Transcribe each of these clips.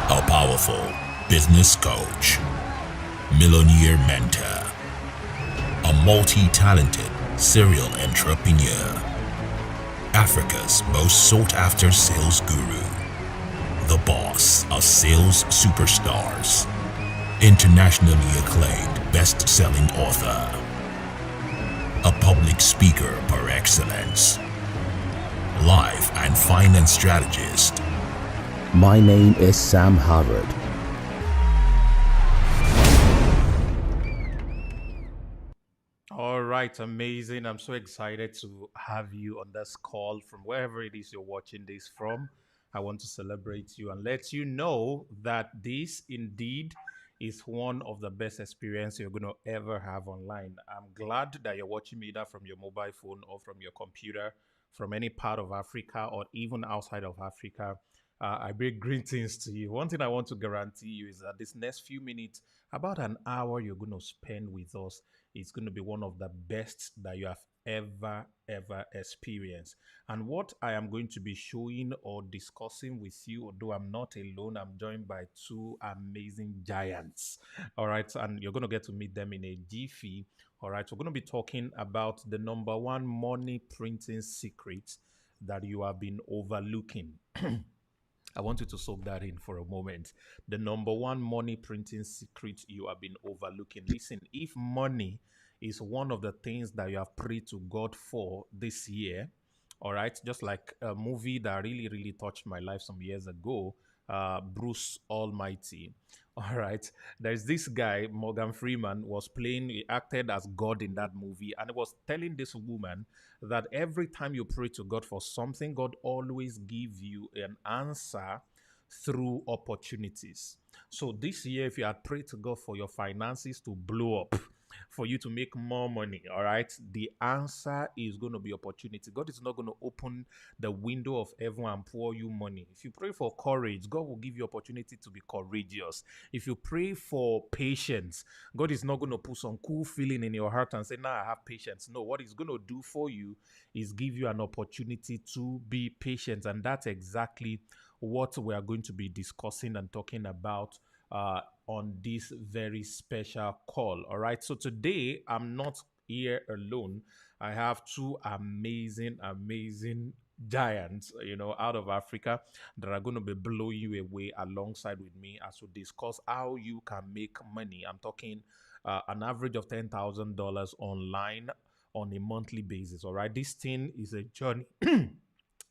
A powerful business coach, millionaire mentor, a multi-talented serial entrepreneur, Africa's most sought-after sales guru, the boss of sales superstars, internationally acclaimed best-selling author, a public speaker par excellence, life and finance strategist. My name is Sam Harvard. All right, amazing. I'm so excited to have you on this call from wherever it is you're watching this from. I want to celebrate you and let you know that this indeed is one of the best experience you're going to ever have online. I'm glad that you're watching me either from your mobile phone or from your computer, from any part of Africa or even outside of Africa. I bring greetings to you. One thing I want to guarantee you is that this next few minutes, about an hour you're going to spend with us, it's going to be one of the best that you have ever experienced. And what I am going to be showing or discussing with you, although I'm not alone, I'm joined by two amazing giants. All right. And you're going to get to meet them in a jiffy. All right. We're going to be talking about the number one money printing secret that you have been overlooking. I want you to soak that in for a moment. The number one money printing secret you have been overlooking. Listen, if money is one of the things that you have prayed to God for this year, all right, just like a movie that really touched my life some years ago, Bruce Almighty. All right, there's this guy, Morgan Freeman, was playing, he acted as God in that movie, and he was telling this woman that every time you pray to God for something, God always give you an answer through opportunities. So this year, if you had prayed to God for your finances to blow up, for you to make more money, all right, the answer is going to be opportunity. God is not going to open the window of heaven and pour you money. If you pray for courage, God will give you opportunity to be courageous. If you pray for patience, God is not going to put some cool feeling in your heart and say, "Now I have patience." No, what He's going to do for you is give you an opportunity to be patient. And that's exactly what we are going to be discussing and talking about on this very special call. All right. So today I'm not here alone. I have two amazing giants, out of Africa that are going to be blowing you away alongside with me as we discuss how you can make money. I'm talking an average of $10,000 online on a monthly basis. All right. This thing is a journey.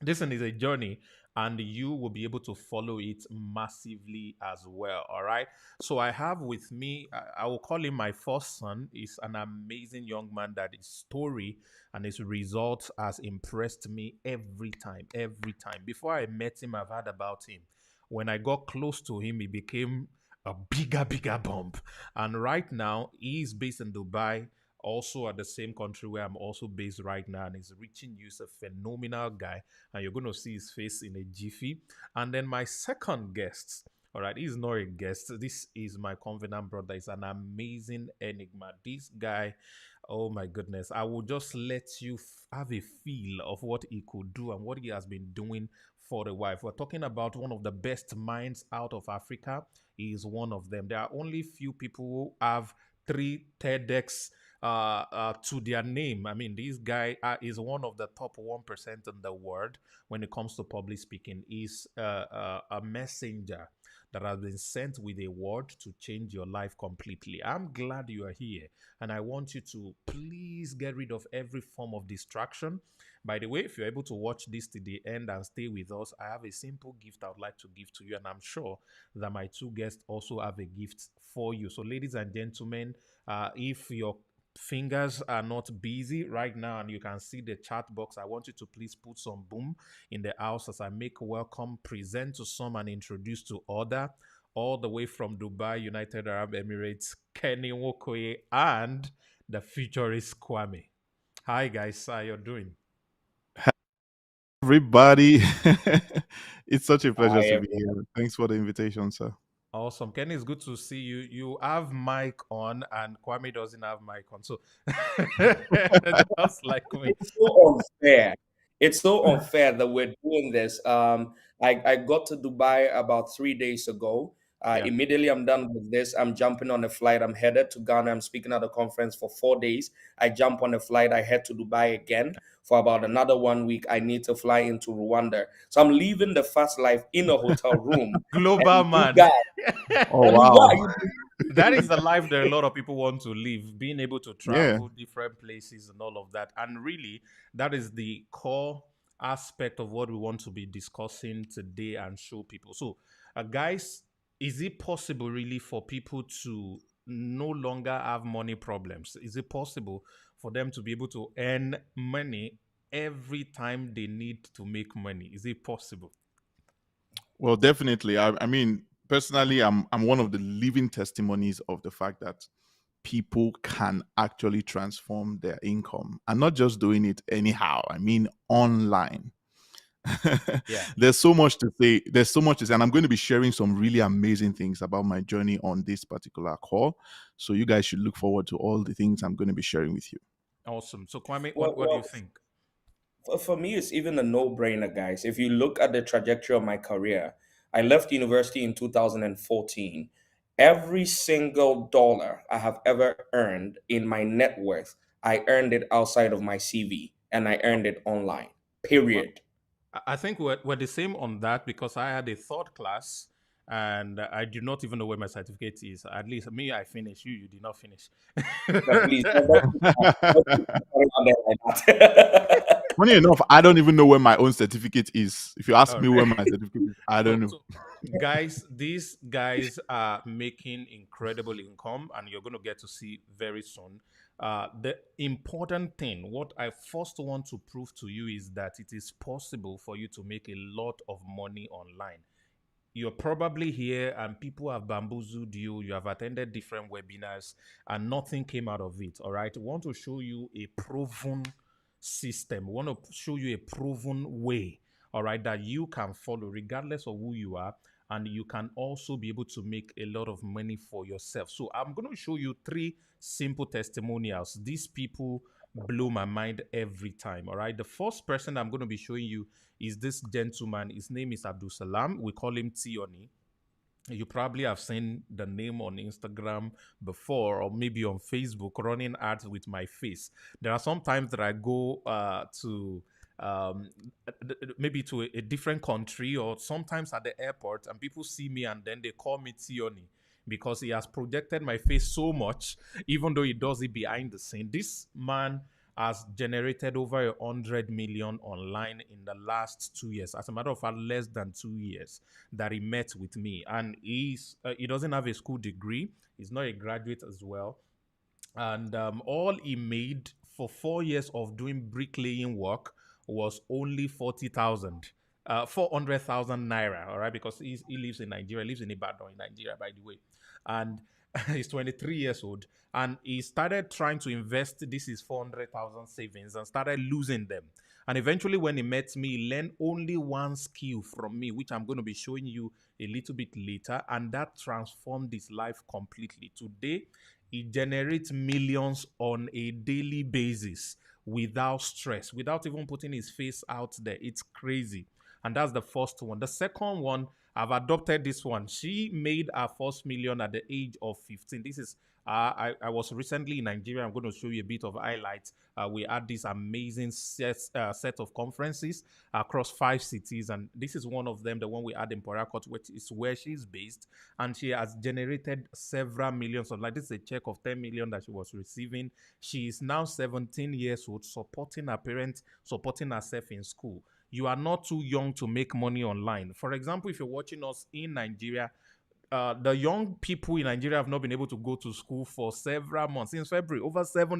This one is a journey, and you will be able to follow it massively as well. All right. So I have with me, I will call him my first son. He's an amazing young man that his story and his results has impressed me every time, every time. Before I met him, I've heard about him. When I got close to him, he became a bigger bump. And right now, he is based in Dubai, also at the same country where I'm also based right now, and he's reaching you. He's a phenomenal guy, and you're going to see his face in a jiffy. And then my second guest, all right, he's not a guest. This is my confident brother. He's an amazing enigma. This guy, oh my goodness, I will just let you have a feel of what he could do and what he has been doing for a while. We're talking about one of the best minds out of Africa. He is one of them. There are only few people who have three TEDx to their name. I mean, this guy is one of the top 1% in the world when it comes to public speaking. He's a messenger that has been sent with a word to change your life completely. I'm glad you are here, and I want you to please get rid of every form of distraction. By the way, if you're able to watch this to the end and stay with us, I have a simple gift I would like to give to you, and I'm sure that my two guests also have a gift for you. So, ladies and gentlemen, if your fingers are not busy right now and you can see the chat box, I want you to please put some boom in the house as I make welcome, present to some, and introduce to other, all the way from Dubai, United Arab Emirates, Kenny Wokoye, and the futurist Kwame. Hi guys, how you doing? Everybody. It's such a pleasure Hi, to be everyone. here. Thanks for the invitation, sir. Awesome. Kenny, it's good to see you. You have mic on and Kwame doesn't have mic on. So just like me. It's so unfair. It's so unfair that we're doing this. I got to Dubai about 3 days ago. Yeah. Immediately I'm done with this, I'm jumping on a flight. I'm headed to Ghana. I'm speaking at a conference for 4 days. I jump on a flight. I head to Dubai again for about another 1 week. I need to fly into Rwanda. So I'm living the fast life in a hotel room. Global And you man. guys, Oh and you wow. guys, That is the life that a lot of people want to live, being able to Yeah. travel different places and all of that. And really, that is the core aspect of what we want to be discussing today and show people. So, guys, is it possible really for people to no longer have money problems? Is it possible for them to be able to earn money every time they need to make money? Is it possible? Well, definitely. I mean, personally, I'm one of the living testimonies of the fact that people can actually transform their income and not just doing it anyhow. I mean, online. Yeah. There's so much to say. There's so much to say, and I'm going to be sharing some really amazing things about my journey on this particular call. So you guys should look forward to all the things I'm going to be sharing with you. Awesome. So, Kwame, well, what do you well, think? for me, it's even a no-brainer, guys. If you look at the trajectory of my career, I left university in 2014. Every single dollar I have ever earned in my net worth, I earned it outside of my CV and I earned it online. Well, Period. I think we're the same on that because I had a third class and I do not even know where my certificate is. At least me, I finished. You did not finish. But please, don't put it out there like that. Funny enough, I don't even know where my own certificate is. If you ask All me where right. my certificate is, I don't So, know. so, guys, these guys are making incredible income, and you're going to get to see very soon. The important thing, what I first want to prove to you, is that it is possible for you to make a lot of money online. You're probably here and people have bamboozled you. You have attended different webinars and nothing came out of it. All right. We want to show you a proven system. We want to show you a proven way. All right. That you can follow regardless of who you are. And you can also be able to make a lot of money for yourself. So I'm going to show you three simple testimonials. These people blow my mind every time. All right. The first person I'm going to be showing you is this gentleman. His name is Abdul Salam. We call him Tioni. You probably have seen the name on Instagram before, or maybe on Facebook, running ads with my face. There are some times that I go to maybe to a different country, or sometimes at the airport, and people see me and then they call me Tioni because he has projected my face so much, even though he does it behind the scene. This man has generated over 100 million online in the last 2 years. As a matter of fact, less than 2 years that he met with me, and he doesn't have a school degree. He's not a graduate as well, and all he made for 4 years of doing bricklaying work was only 40,000. 400,000 naira, all right, because he lives in Nigeria, lives in Ibadan in Nigeria, by the way. And he's 23 years old. And he started trying to invest this is 400,000 savings and started losing them. And eventually, when he met me, he learned only one skill from me, which I'm going to be showing you a little bit later. And that transformed his life completely. Today, he generates millions on a daily basis without stress, without even putting his face out there. It's crazy. And that's the first one. The second one, I've adopted this one. She made her first million at the age of 15. This is I was recently in Nigeria. I'm going to show you a bit of highlights. We had this amazing set of conferences across 5 cities, and this is one of them, the one we had in Port Harcourt, which is where she's based, and she has generated several millions of, like, this is a check of 10 million that she was receiving. She is now 17 years old, supporting her parents, supporting herself in school. You are not too young to make money online. For example, if you're watching us in Nigeria, the young people in Nigeria have not been able to go to school for several months, since February, over 7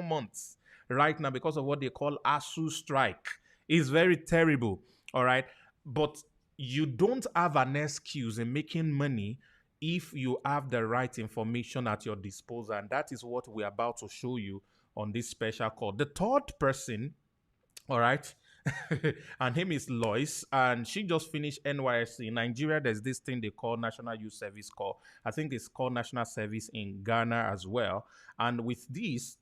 months right now, because of what they call ASU strike. It's very terrible. All right. But you don't have an excuse in making money if you have the right information at your disposal. And that is what we're about to show you on this special call. The third person, all right. Her name is Lois, and she just finished NYSC. In Nigeria, there's this thing they call National Youth Service Corps. I think it's called National Service in Ghana as well. And with this,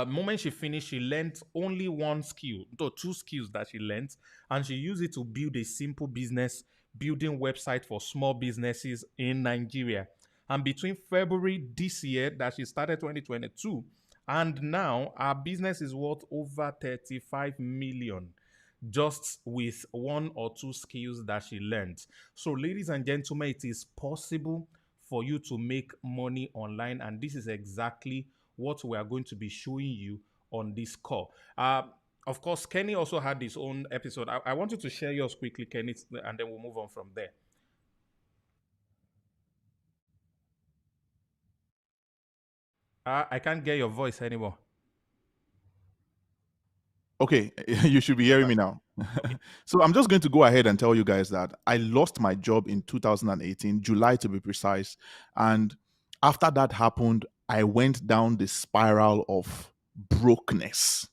Moment she finished, she learned only one skill, no, two skills that she learned, and she used it to build a simple business building website for small businesses in Nigeria. And between February this year that she started 2022 and now, our business is worth over 35 million just with one or two skills that she learned. So, ladies and gentlemen, it is possible for you to make money online, and this is exactly what we are going to be showing you on this call. Of course, Kenny also had his own episode. I want you to share yours quickly, Kenny, and then we'll move on from there. I can't get your voice anymore. Okay, you should be hearing me now. Okay. So I'm just going to go ahead and tell you guys that I lost my job in 2018, July to be precise. And after that happened, I went down the spiral of brokenness.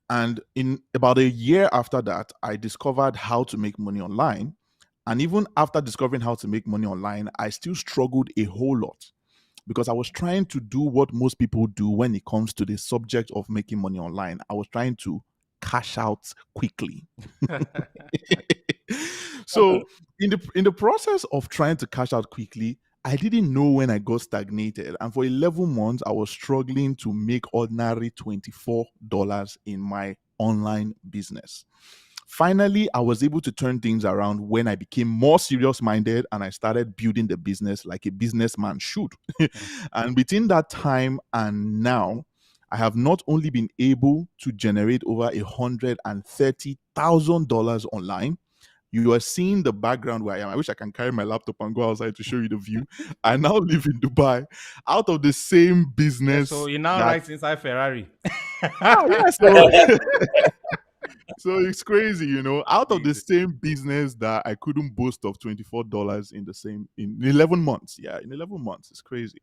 And in about a year after that, I discovered how to make money online. And even after discovering how to make money online, I still struggled a whole lot because I was trying to do what most people do when it comes to the subject of making money online. I was trying to cash out quickly. So in the process of trying to cash out quickly, I didn't know when I got stagnated. And for 11 months, I was struggling to make ordinary $24 in my online business. Finally, I was able to turn things around when I became more serious minded and I started building the business like a businessman should. And between that time and now, I have not only been able to generate over $130,000 online. You are seeing the background where I am. I wish I can carry my laptop and go outside to show you the view. I now live in Dubai out of the same Yeah, business so you now that. right inside Ferrari. Yeah, so so it's crazy, out of the Amazing. same business that I couldn't boast of $24 in 11 months. Yeah, in 11 months. It's crazy.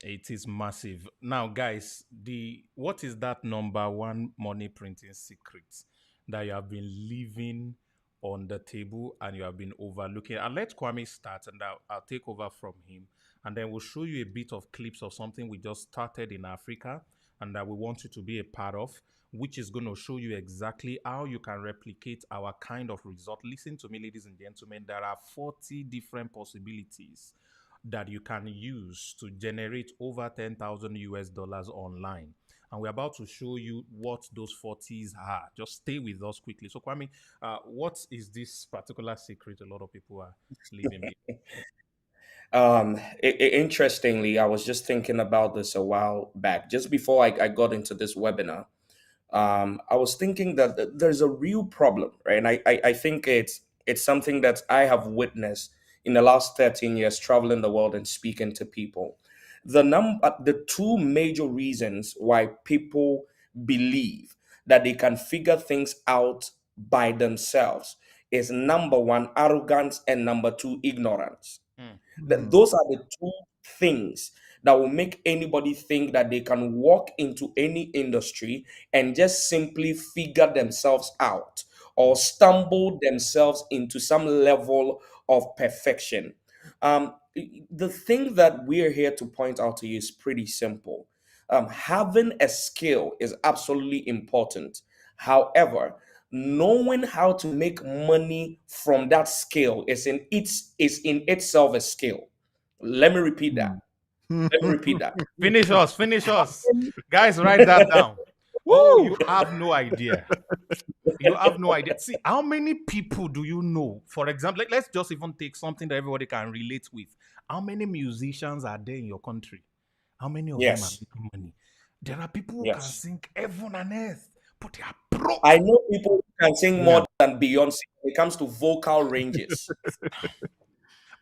It is massive. Now, guys, the what is that number one money printing secret that you have been leaving on the table and you have been overlooking? And let Kwame start, and I'll take over from him, and then we'll show you a bit of clips of something we just started in Africa, and that we want you to be a part of, which is going to show you exactly how you can replicate our kind of result. Listen to me, ladies and gentlemen. There are 40 different possibilities that you can use to generate over 10,000 US dollars online. And we're about to show you what those 40s are. Just stay with us quickly. So, Kwame, what is this particular secret a lot of people are leaving behind? Interestingly, I was just thinking about this a while back, just before I got into this webinar. I was thinking that there's a real problem, right? And I think it's something that I have witnessed in the last 13 years traveling the world and speaking to people. The two major reasons why people believe that they can figure things out by themselves is number one, arrogance, and number two, ignorance. Hmm. That Hmm. those are the two things that will make anybody think that they can walk into any industry and just simply figure themselves out or stumble themselves into some level of perfection. The thing that we're here to point out to you is pretty simple. Having a skill is absolutely important. However, knowing how to make money from that skill is in itself a skill. Let me repeat that. Hmm. Let me repeat that. Finish us, finish us. Having- Guys, write that down. Oh, Woo! you have no idea. You have no idea. See, how many people do you know? For example, let's just even take something that everybody can relate with. How many musicians are there in your country? How many of them are Yes, making money? There are people who can yes. sing heaven and earth, but they are broke. I know people who can sing Yeah. more than Beyonce when it comes to vocal ranges.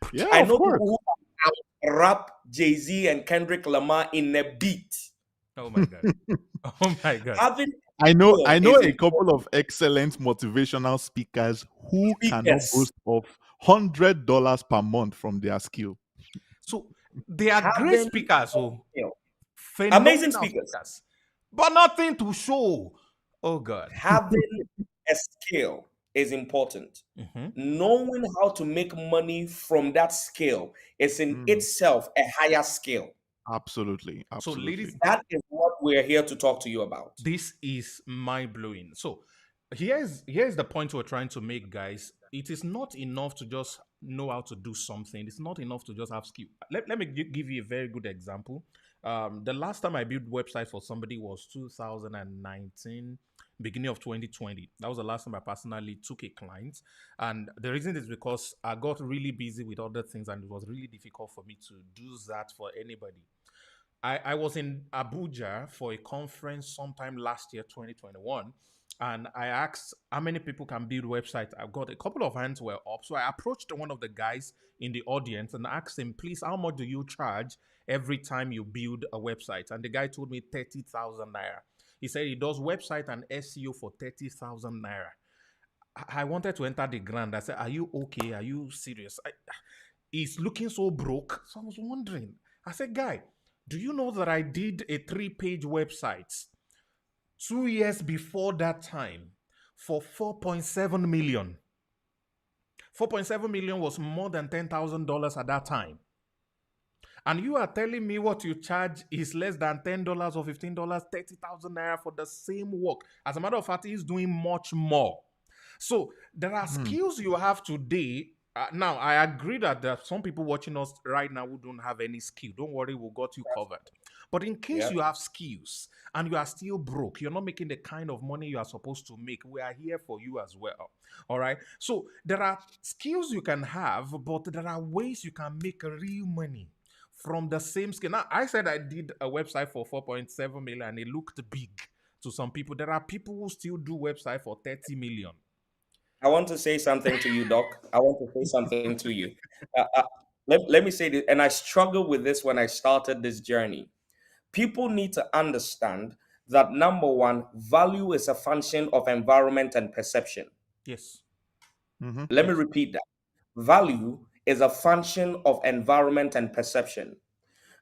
But Yeah, I of know course. people who can rap Jay-Z and Kendrick Lamar in a beat. oh my god. Oh my god. Having I know skill I know is a couple important. of excellent motivational speakers who cannot Speakers, boast of $100 per month from their skill. So they are great having speakers, a oh, skill. Amazing phenomenal speakers. speakers, but nothing to show. Oh god. Having a skill is important. Mhm. Knowing how to make money from that skill is in Mm. itself a higher skill. Absolutely. So, ladies, Absolutely. That is what we're here to talk to you about. this is mind blowing. So here's the point we're trying to make, guys. It is not enough to just know how to do something. It's not enough to just have skill. Let me give you a very good example. The last time I built website for somebody was 2019, beginning of 2020. That was the last time I personally took a client, and the reason is because I got really busy with other things, and it was really difficult for me to do that for anybody. I was in Abuja for a conference sometime last year, 2021, and I asked how many people can build websites. I got a couple of hands were up. So I approached one of the guys in the audience and asked him, please, how much do you charge every time you build a website? And the guy told me 30,000 naira. He said he does website and SEO for 30,000 naira. I wanted to enter the ground. I said, are you okay? Are you serious? He's looking so broke. So I was wondering. I said, guy, do you know that I did a 3-page website 2 years before that time for 4.7 million? 4.7 million was more than $10,000 at that time. And you are telling me what you charge is less than $10 or $15, 30,000 naira for the same work. As a matter of fact, he's doing much more. So there are skills you have today. Now, I agree that there are some people watching us right now who don't have any skill. Don't worry, we got you covered. But in case Yep. you have skills and you are still broke, you're not making the kind of money you are supposed to make, we are here for you as well. All right. So there are skills you can have, but there are ways you can make real money from the same skill. Now, I said I did a website for 4.7 million and it looked big to some people. There are people who still do website for 30 million. I want to say something to you, Doc. I want to say something to you. Let me say this, and I struggled with this when I started this journey. People need to understand that number one, value is a function of environment and perception. Yes. Mm-hmm. Let me Yes. repeat that. Value is a function of environment and perception.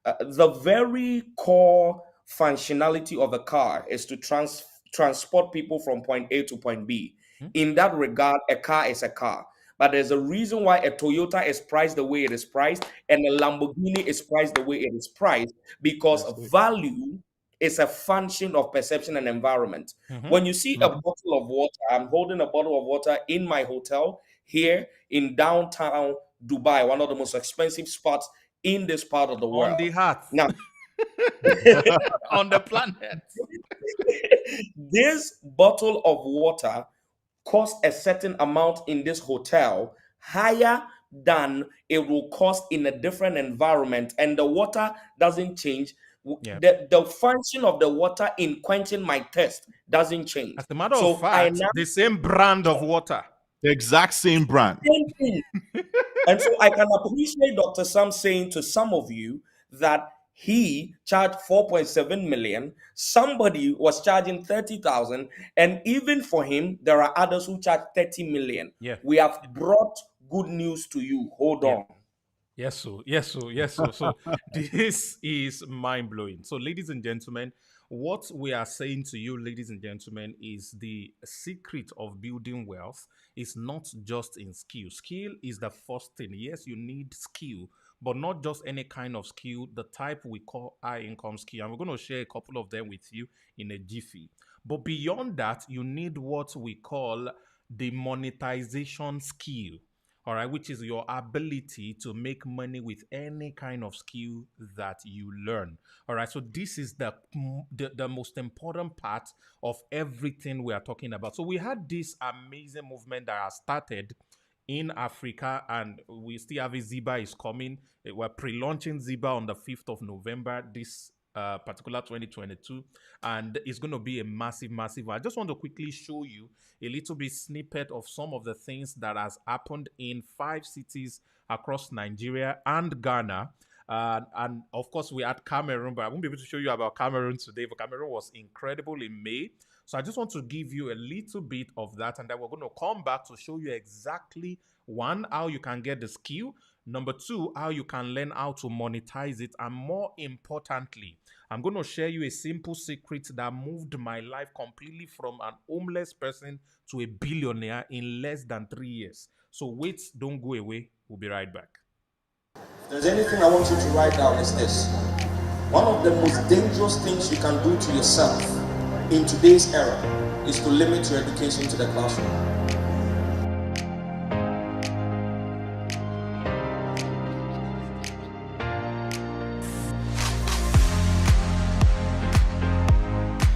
The very core functionality of a car is to transport people from point A to point B. Hmm? In that regard, a car is a car. But there's a reason why a Toyota is priced the way it is priced and a Lamborghini is priced the way it is priced, because That's it. value is a function of perception and environment. Mm-hmm. When you see a Mhm. bottle of water, I'm holding a bottle of water in my hotel here in downtown Dubai, one of the most expensive spots in this part of the On world. the heart. Now, On the planet. this bottle of water costs a certain amount in this hotel higher than it will cost in a different environment, and the water doesn't change. Yeah. The function of the water in quenching my thirst doesn't change. As a matter of So I fact, now the same brand of water. The exact same brand. same thing. And so I can appreciate Dr. Sam saying to some of you that he charged 4.7 million. Somebody was charging 30,000. And even for him, there are others who charge 30 million. Yeah. We have brought good news to you. Hold Yeah. on. Yes, so yes, so this is mind blowing. So, ladies and gentlemen, what we are saying to you, ladies and gentlemen, is the secret of building wealth is not just in skill. Skill is the first thing. Yes, you need skill, but not just any kind of skill. The type we call high income skill, and we're going to share a couple of them with you in a jiffy. But beyond that, you need what we call the monetization skill, all right, which is your ability to make money with any kind of skill that you learn. All right, so this is the most important part of everything we are talking about. So we had this amazing movement that has started in Africa, and we still have a Ziba is coming. We're pre-launching Ziba on the 5th of November this particular 2022, and it's going to be a massive. I just want to quickly show you a little bit snippet of some of the things that has happened in 5 cities across Nigeria and Ghana. And of course, we had Cameroon, but I won't be able to show you about Cameroon today. But Cameroon was incredible in May. So I just want to give you a little bit of that, and then we're going to come back to show you exactly, one, how you can get the skill. Number 2, how you can learn how to monetize it. And more importantly, I'm going to share you a simple secret that moved my life completely from an homeless person to a billionaire in less than 3 years. So wait, don't go away. We'll be right back. If there's anything I want you to write down, it's this. One of the most dangerous things you can do to yourself in today's era is to limit your education to the classroom.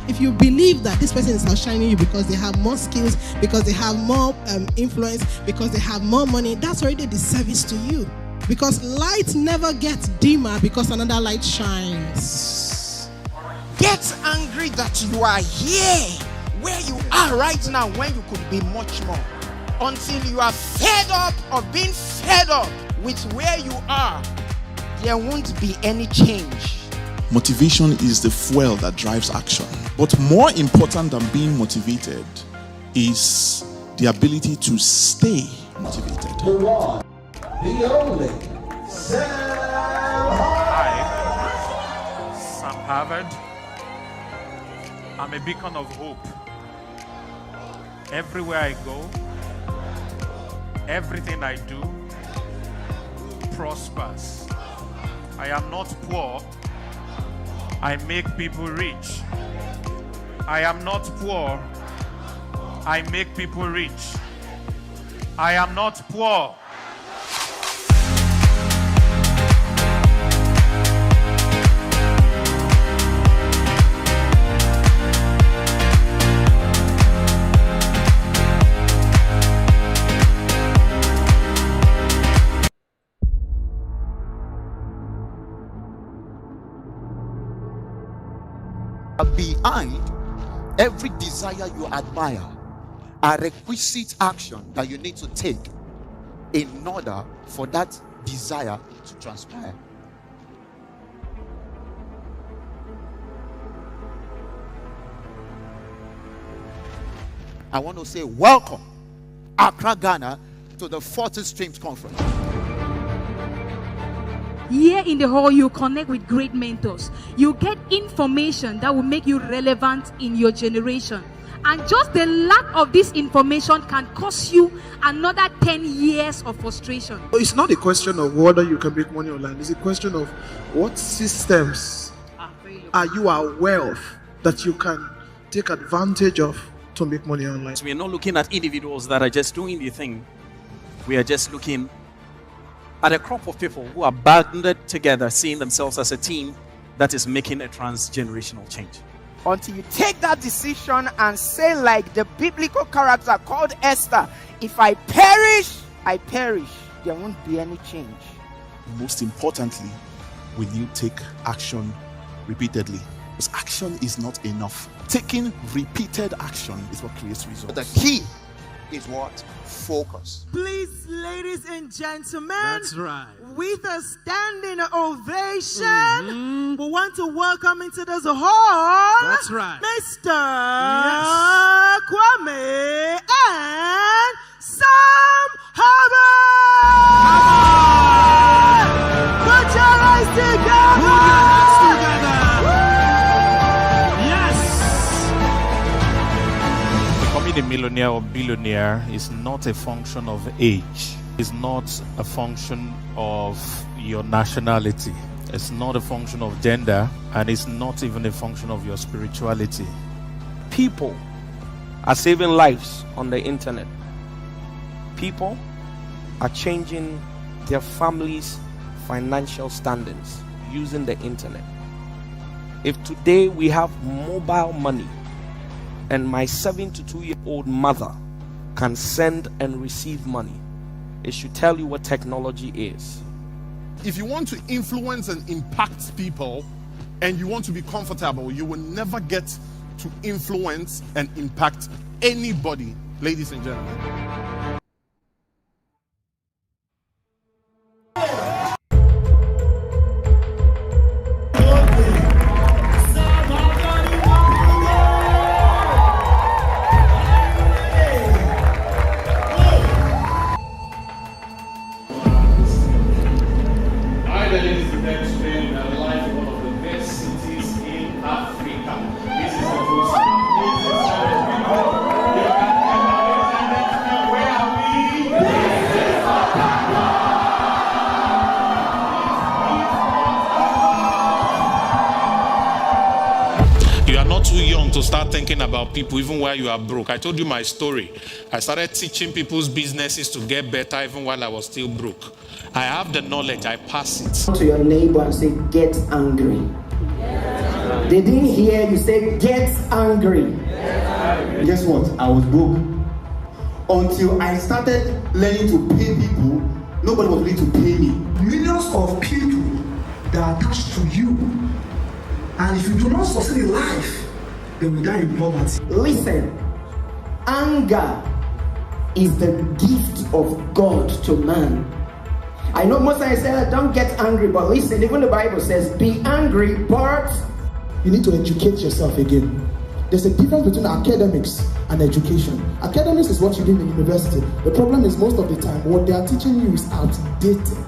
If you believe that this person is outshining you because they have more skills, because they have more influence, because they have more money, that's already a disservice to you. Because light never gets dimmer because another light shines. Get angry that you are here where you are right now when you could be much more. Until you are fed up of being fed up with where you are, there won't be any change. Motivation is the fuel that drives action. But more important than being motivated is the ability to stay motivated. The one, the only, Hi, Sam Harvard. I'm a beacon of hope. Everywhere I go, everything I do prospers. I am not poor. I make people rich. I am not poor. I make people rich. I am not poor. Behind every desire you admire are requisite action that you need to take in order for that desire to transpire. I want to say welcome, Accra, Ghana, to the 40 Streams Conference. Here in the hall, you connect with great mentors. You get information that will make you relevant in your generation. And just the lack of this information can cost you another 10 years of frustration. It's not a question of whether you can make money online. It's a question of what systems are you aware of that you can take advantage of to make money online. So we are not looking at individuals that are just doing the thing. We are just looking at a crop of people who are banded together, seeing themselves as a team that is making a transgenerational change. Until you take that decision and say, like the biblical character called Esther, if I perish, I perish. There won't be any change. Most importantly, will you take action repeatedly? Because action is not enough. Taking repeated action is what creates results. The key is what? Focus. Please, ladies and gentlemen, That's right. with a standing ovation, we want to welcome into this hall, That's right. Mr. Kwame and Sam Harvard. Put your eyes together. Becoming a millionaire or billionaire is not a function of age. It's not a function of your nationality. It's not a function of gender, and it's not even a function of your spirituality. People are saving lives on the internet. People are changing their families' financial standings using the internet. If today we have mobile money and my 72-year-old mother can send and receive money, it should tell you what technology is. If you want to influence and impact people and you want to be comfortable, you will never get to influence and impact anybody, ladies and gentlemen. Where are we too young to start thinking about people even while you are broke. I told you my story. I started teaching people's businesses to get better even while I was still broke. I have the knowledge, I pass it. To your neighbor and say, get angry. They didn't hear you say, get angry. Guess what? I was broke. Until I started learning to pay people, nobody was willing to pay me. Millions of people that are attached to you, and if you do not succeed in life, they will die in poverty. Listen, anger is the gift of God to man. I know most times I say, don't get angry, but listen, even the Bible says, be angry, but You need to educate yourself again. There's a difference between academics and education. Academics is what you do in the university. The problem is most of the time, what they are teaching you is outdated,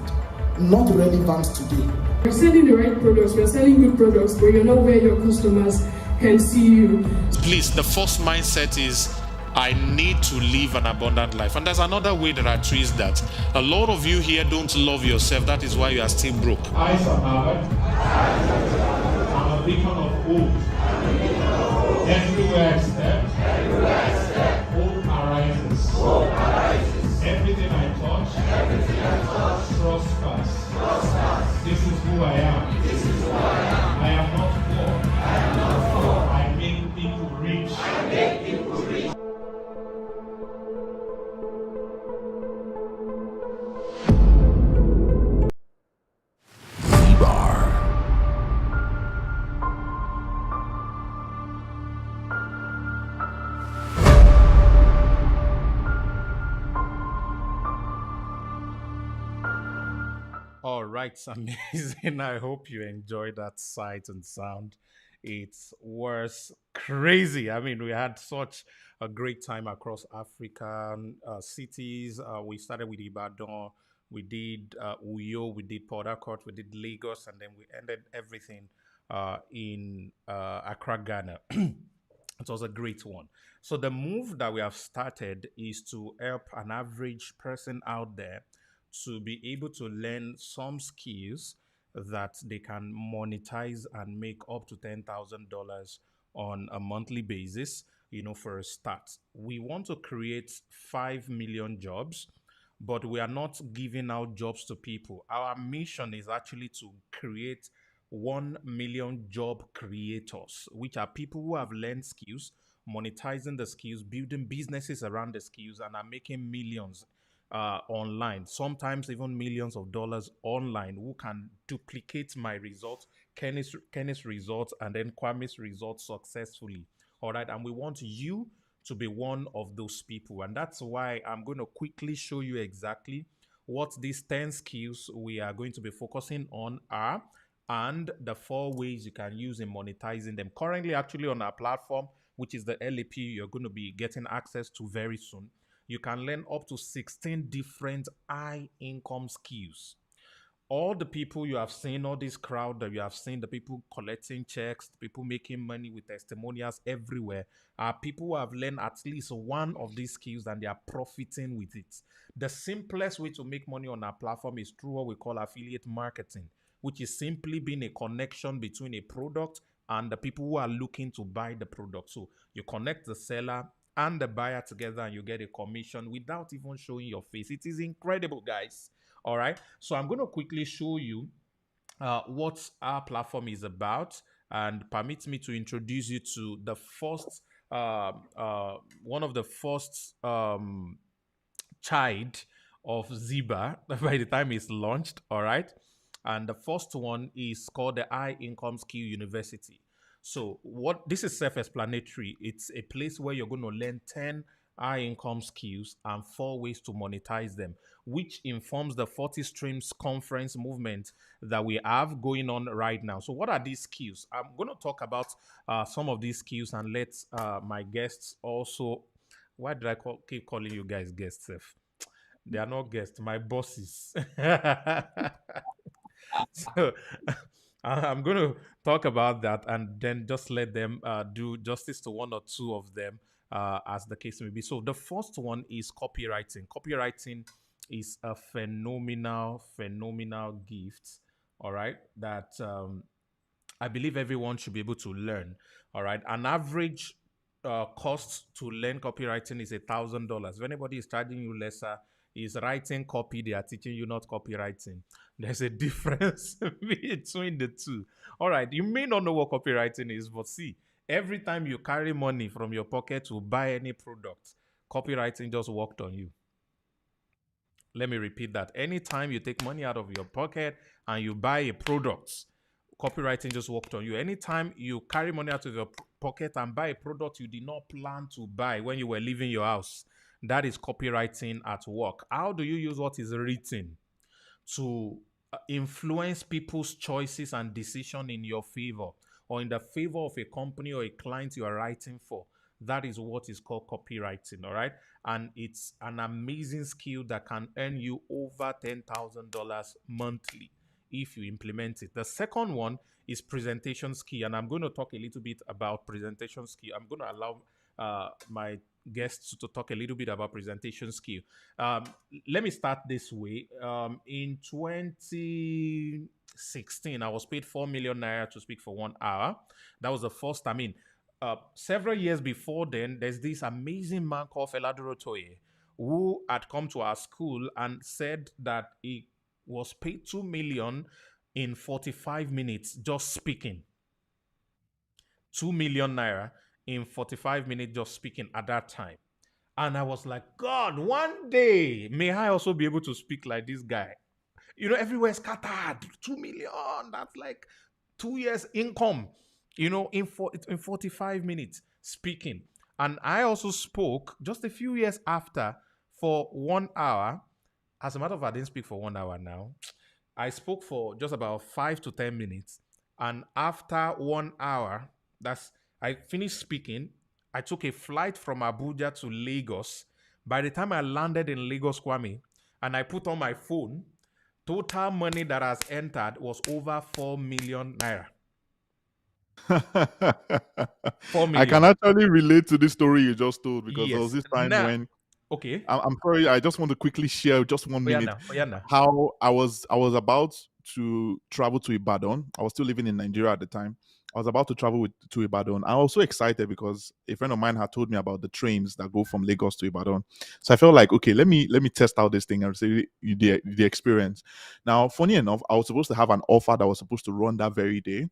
not relevant today. You're selling the right products, you're selling good products, but you're not where your customers can see you. Please, the first mindset is, I need to live an abundant life. And there's another way that I twist that. A lot of you here don't love yourself. That is why you are still broke. I survived. I'm a beacon of hope. Everywhere I step, hope arises. Everything I touch, prospers. This is who I am. I am not poor. I make people rich. All right, it's amazing. I hope you enjoyed that sight and sound. It was crazy. I mean, we had such a great time across African cities. We started with Ibadan, we did Uyo, we did Port Harcourt, we did Lagos, and then we ended everything in Accra, Ghana. It was a great one. So the move that we have started is to help an average person out there to be able to learn some skills that they can monetize and make up to $10,000 on a monthly basis, for a start. We want to create 5 million jobs, but we are not giving out jobs to people. Our mission is actually to create 1 million job creators, which are people who have learned skills, monetizing the skills, building businesses around the skills, and are making millions online, sometimes even millions of dollars online, who can duplicate my results, Kenny's results, and then Kwame's results successfully. All right. And we want you to be one of those people. And that's why I'm going to quickly show you exactly what these 10 skills we are going to be focusing on are, and the 4 ways you can use in monetizing them. Currently, actually, on our platform, which is the LAP, you're going to be getting access to very soon. You can learn up to 16 different high income skills. All the people you have seen, all this crowd that you have seen, the people collecting checks, the people making money with testimonials everywhere, are people who have learned at least one of these skills and they are profiting with it. The simplest way to make money on our platform is through what we call affiliate marketing, which is simply being a connection between a product and the people who are looking to buy the product. So you connect the seller and the buyer together and you get a commission without even showing your face. It is incredible, guys. All right. So I'm going to quickly show you what our platform is about, and permit me to introduce you to the first, one of the first child of Ziba by the time it's launched. All right. And the first one is called the High Income Skill University. So what this is self-explanatory. It's a place where you're going to learn 10 high income skills and 4 ways to monetize them, which informs the 40 streams conference movement that we have going on right now. So what are these skills? I'm going to talk about some of these skills and let my guests also. Why did I keep calling you guys guests, Seth? They are not guests, my bosses. So I'm going to talk about that and then just let them do justice to 1 or 2 of them as the case may be. So the first one is copywriting. Copywriting is a phenomenal gift, all right, that I believe everyone should be able to learn. All right. An average cost to learn copywriting is $1,000. If anybody is charging you lesser, is writing copy, they are teaching you not copywriting. There's a difference between the two. All right. You may not know what copywriting is, but see, every time you carry money from your pocket to buy any product, copywriting just worked on you. Let me repeat that. Anytime you take money out of your pocket and you buy a product, copywriting just worked on you. Anytime you carry money out of your pocket and buy a product you did not plan to buy when you were leaving your house, that is copywriting at work. How do you use what is written to influence people's choices and decision in your favor or in the favor of a company or a client you are writing for? That is what is called copywriting, all right? And it's an amazing skill that can earn you over $10,000 monthly if you implement it. The second one is presentation skill, and I'm going to talk a little bit about presentation skill. I'm going to allow my guests to talk a little bit about presentation skill. Let me start this way. In 2016, I was paid 4 million naira to speak for 1 hour. That was the first. Several years before then, there's this amazing man called Feladuro Toye who had come to our school and said that he was paid 2 million in 45 minutes just speaking. 2 million naira in 45 minutes just speaking at that time. And I was like, God, one day may I also be able to speak like this guy. You know, everywhere scattered. 2 million. That's like 2 years income, you know, in 45 minutes speaking. And I also spoke just a few years after for 1 hour. As a matter of fact, I didn't speak for 1 hour now. I spoke for just about 5 to 10 minutes. And after 1 hour, I finished speaking. I took a flight from Abuja to Lagos. By the time I landed in Lagos, Kwame, and I put on my phone, total money that has entered was over 4 million naira. 4 million. I can actually relate to this story you just told because there was Yes. this time when Okay. I'm sorry, I just want to quickly share just 1 minute how I was about to travel to Ibadan. I was still living in Nigeria at the time. I was about to travel to Ibadan. I was so excited because a friend of mine had told me about the trains that go from Lagos to Ibadan. So I felt like, okay, let me test out this thing and see the experience. Now, funny enough, I was supposed to have an offer that was supposed to run that very day,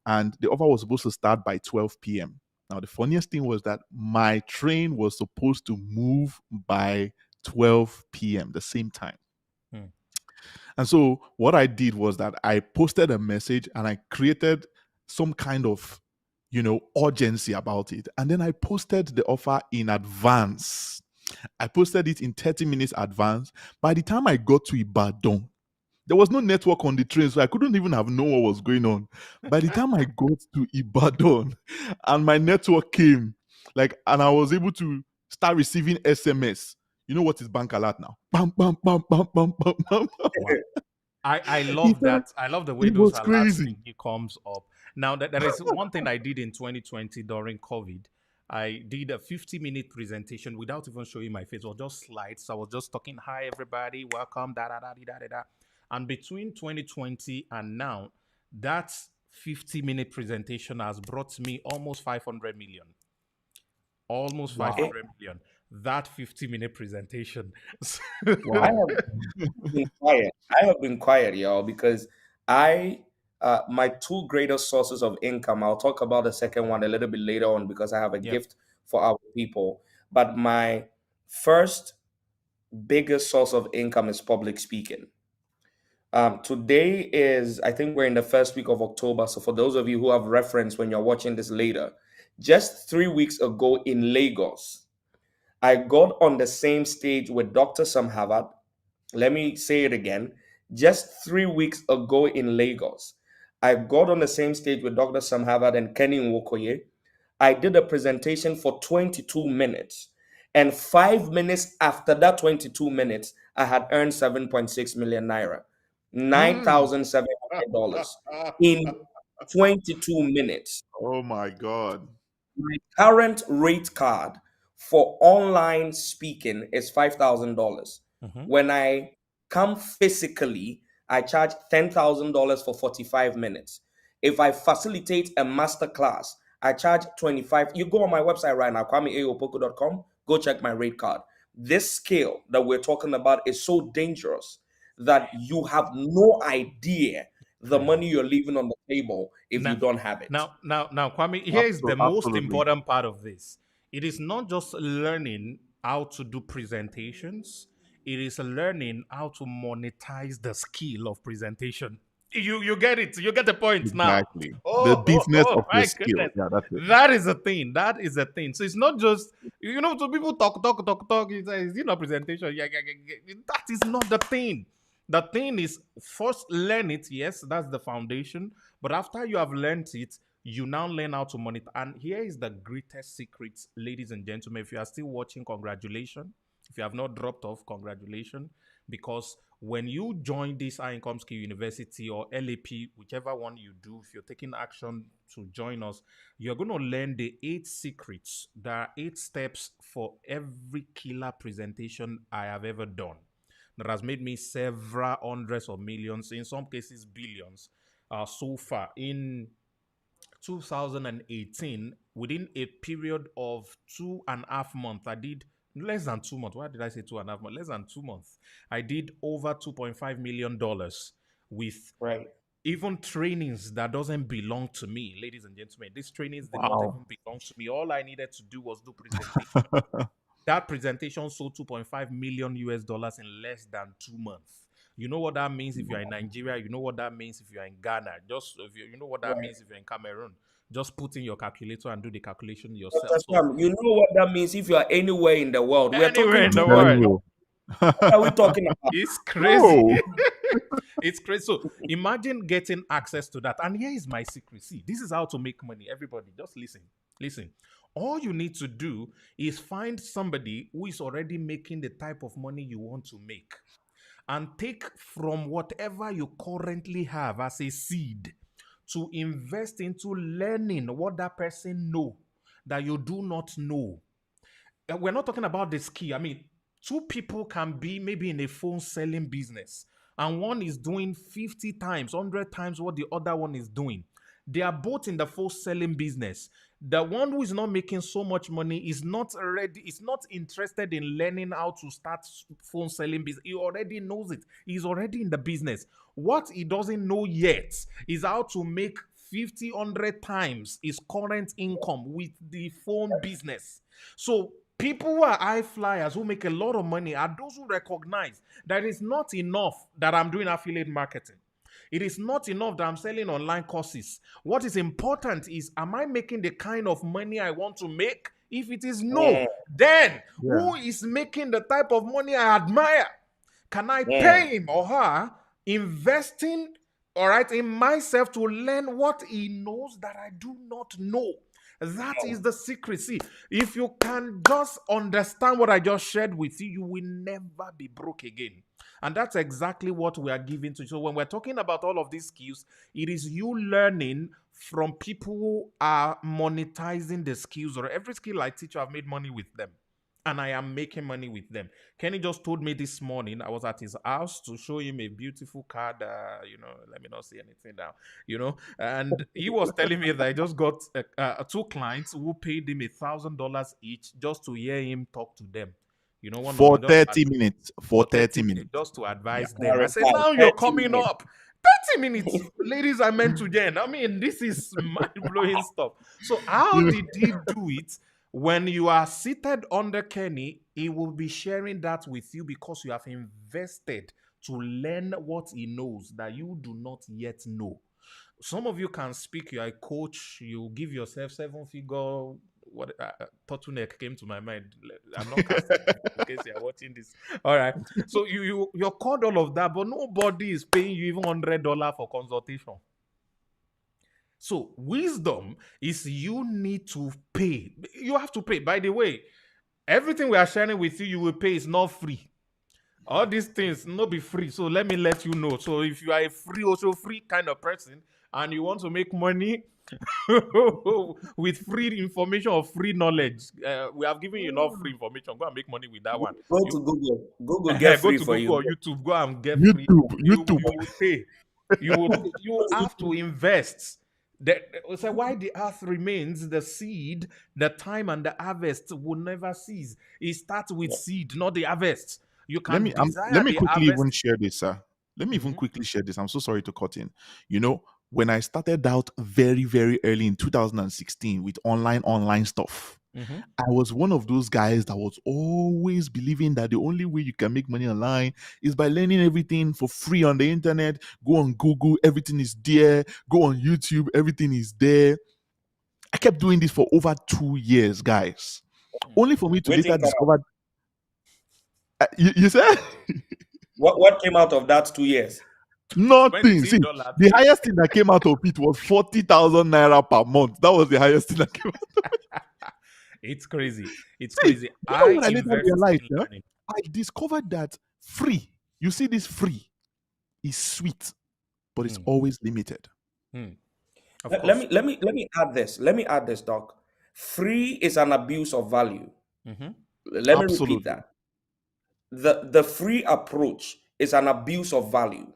and the offer was supposed to start by 12 p.m. Now, the funniest thing was that my train was supposed to move by 12 p.m., the same time. And so what I did was that I posted a message and I created some kind of, urgency about it. And then I posted the offer in advance. I posted it in 30 minutes advance. By the time I got to Ibadan, there was no network on the train, so I couldn't even have known what was going on. By the time I got to Ibadan and my network came, and I was able to start receiving SMS. You know what is bank alert now? Bam, bam, bam, bam, bam, bam, bam. I love that. I love the way those alerts comes up. Now, there is one thing I did in 2020 during COVID. I did a 50-minute presentation without even showing my face, or just slides. So I was just talking, hi, everybody, welcome, da-da-da-da-da-da. And between 2020 and now, that 50-minute presentation has brought me almost 500 million. Almost 500 million. That 50-minute presentation. Wow. I have been quiet, y'all, because my two greatest sources of income, I'll talk about the second one a little bit later on because I have a gift for our people. But my first biggest source of income is public speaking. Today is, I think we're in the first week of October. So for those of you who have reference when you're watching this later, just 3 weeks ago in Lagos, I got on the same stage with Dr. Sam Harvard. Let me say it again. Just 3 weeks ago in Lagos, I got on the same stage with Dr. Sam Harvard and Kenny Nwokoye. I did a presentation for 22 minutes. And 5 minutes after that 22 minutes, I had earned 7.6 million naira, $9,700 in 22 minutes. Oh my God. My current rate card for online speaking is $5,000. When I come physically, I charge $10,000 for 45 minutes. If I facilitate a master class, I charge 25. You go on my website right now, kwameaopoko.com, go check my rate card. This skill that we're talking about is so dangerous that you have no idea the money you're leaving on the table if you don't have it. Now, Kwame, here is the most Absolutely. important part of this. It is not just learning how to do presentations. It is learning how to monetize the skill of presentation. You get it. You get the point now. Exactly. The business of the my skill. goodness. Yeah, that's it. That is a thing. That is a thing. So it's not just, so people talk. It's, presentation. Yeah. That is not the thing. The thing is, first learn it. Yes, that's the foundation. But after you have learned it, you now learn how to monitor. And here is the greatest secret, ladies and gentlemen. If you are still watching, congratulations. If you have not dropped off, congratulations. Because when you join this High Income Skill University or LAP, whichever one you do, if you're taking action to join us, you're going to learn the 8 secrets. There are 8 steps for every killer presentation I have ever done. That has made me several hundreds of millions, in some cases billions, so far. In 2018, within a period of 2.5 months, I did less than 2 months. Why did I say 2.5 months? Less than 2 months. I did over $2.5 million with even trainings that doesn't belong to me, ladies and gentlemen. These trainings did not even belong to me. All I needed to do was do presentation. That presentation sold $2.5 million US in less than 2 months. You know what that means if you're in Nigeria. You know what that means if you're in Ghana. You know what that means if you're in Cameroon. Just put in your calculator and do the calculation yourself. You know what that means if you are anywhere in the world. We're Anywhere in talking the world. What are we talking about? It's crazy. It's crazy. So imagine getting access to that. And here is my secret. See, this is how to make money. Everybody, just listen. Listen. All you need to do is find somebody who is already making the type of money you want to make, and take from whatever you currently have as a seed to invest into learning what that person know that you do not know. We're not talking about the skill. I mean, 2 people can be maybe in a phone selling business, and one is doing 50 times, 100 times what the other one is doing. They are both in the phone selling business. The one who is not making so much money is not interested in learning how to start phone selling business. He already knows it. He's already in the business. What he doesn't know yet is how to make 50, 100 times his current income with the phone business. So people who are high flyers, who make a lot of money, are those who recognize that it's not enough that I'm doing affiliate marketing. It is not enough that I'm selling online courses. What is important is, am I making the kind of money I want to make? If it is no, then who is making the type of money I admire? Can I pay him or her investing, all right, in myself to learn what he knows that I do not know? That is the secret. See, if you can just understand what I just shared with you, you will never be broke again. And that's exactly what we are giving to you. So when we're talking about all of these skills, it is you learning from people who are monetizing the skills. Or every skill I teach, I've made money with them. And I am making money with them. Kenny just told me this morning, I was at his house to show him a beautiful card. Let me not say anything now, and he was telling me that I just got 2 clients who paid him $1,000 each just to hear him talk to them. One for 30 minutes. For 30 minutes. Just to advise them. I said, now you're coming up. 30 minutes. Ladies, I meant to Jen. I mean, this is mind-blowing stuff. So how did he do it? When you are seated under Kenny, he will be sharing that with you because you have invested to learn what he knows that you do not yet know. Some of you can speak. You're a coach. You give yourself 7-figure. What turtleneck came to my mind. I'm not casting in case you're watching this. All right. So you're called all of that, but nobody is paying you even $100 for consultation. So wisdom is you need to pay. You have to pay. By the way, everything we are sharing with you, you will pay. It's not free. All these things not be free. So let me let you know. So if you are a free kind of person and you want to make money with free information or free knowledge, we have given you enough free information. Go and make money with that one. Go to Google. Google get free for you. Go to Google or YouTube. Go and get free. YouTube. You will pay. You have to invest. So why the earth remains, the seed, the time and the harvest will never cease. It starts with seed, not the harvest. You can Let desire me the quickly even harvest. share this, sir. Let me even Mhm. quickly share this. I'm so sorry to cut in. You know, when I started out very, very early in 2016 with online stuff, Mhm. I was one of those guys that was always believing that the only way you can make money online is by learning everything for free on the internet. Go on Google, everything is there. Go on YouTube, everything is there. I kept doing this for over 2 years, guys. Only for me to Waiting later come out. discover. You said? What came out of that 2 years? Nothing. See, $20. the highest thing that came out of it was 40,000 naira per month. That was the highest thing that came out. It's crazy. It's See, crazy. you know I what I later invest realized? in Yeah? learning. I discovered that free, you see, this free is sweet, but it's Hmm. always limited. Of Let, let course. me let me let me add this. Let me add this, Doc. Free is an abuse of value. Mhm. Let me repeat Absolutely. that. The free approach is an abuse of value.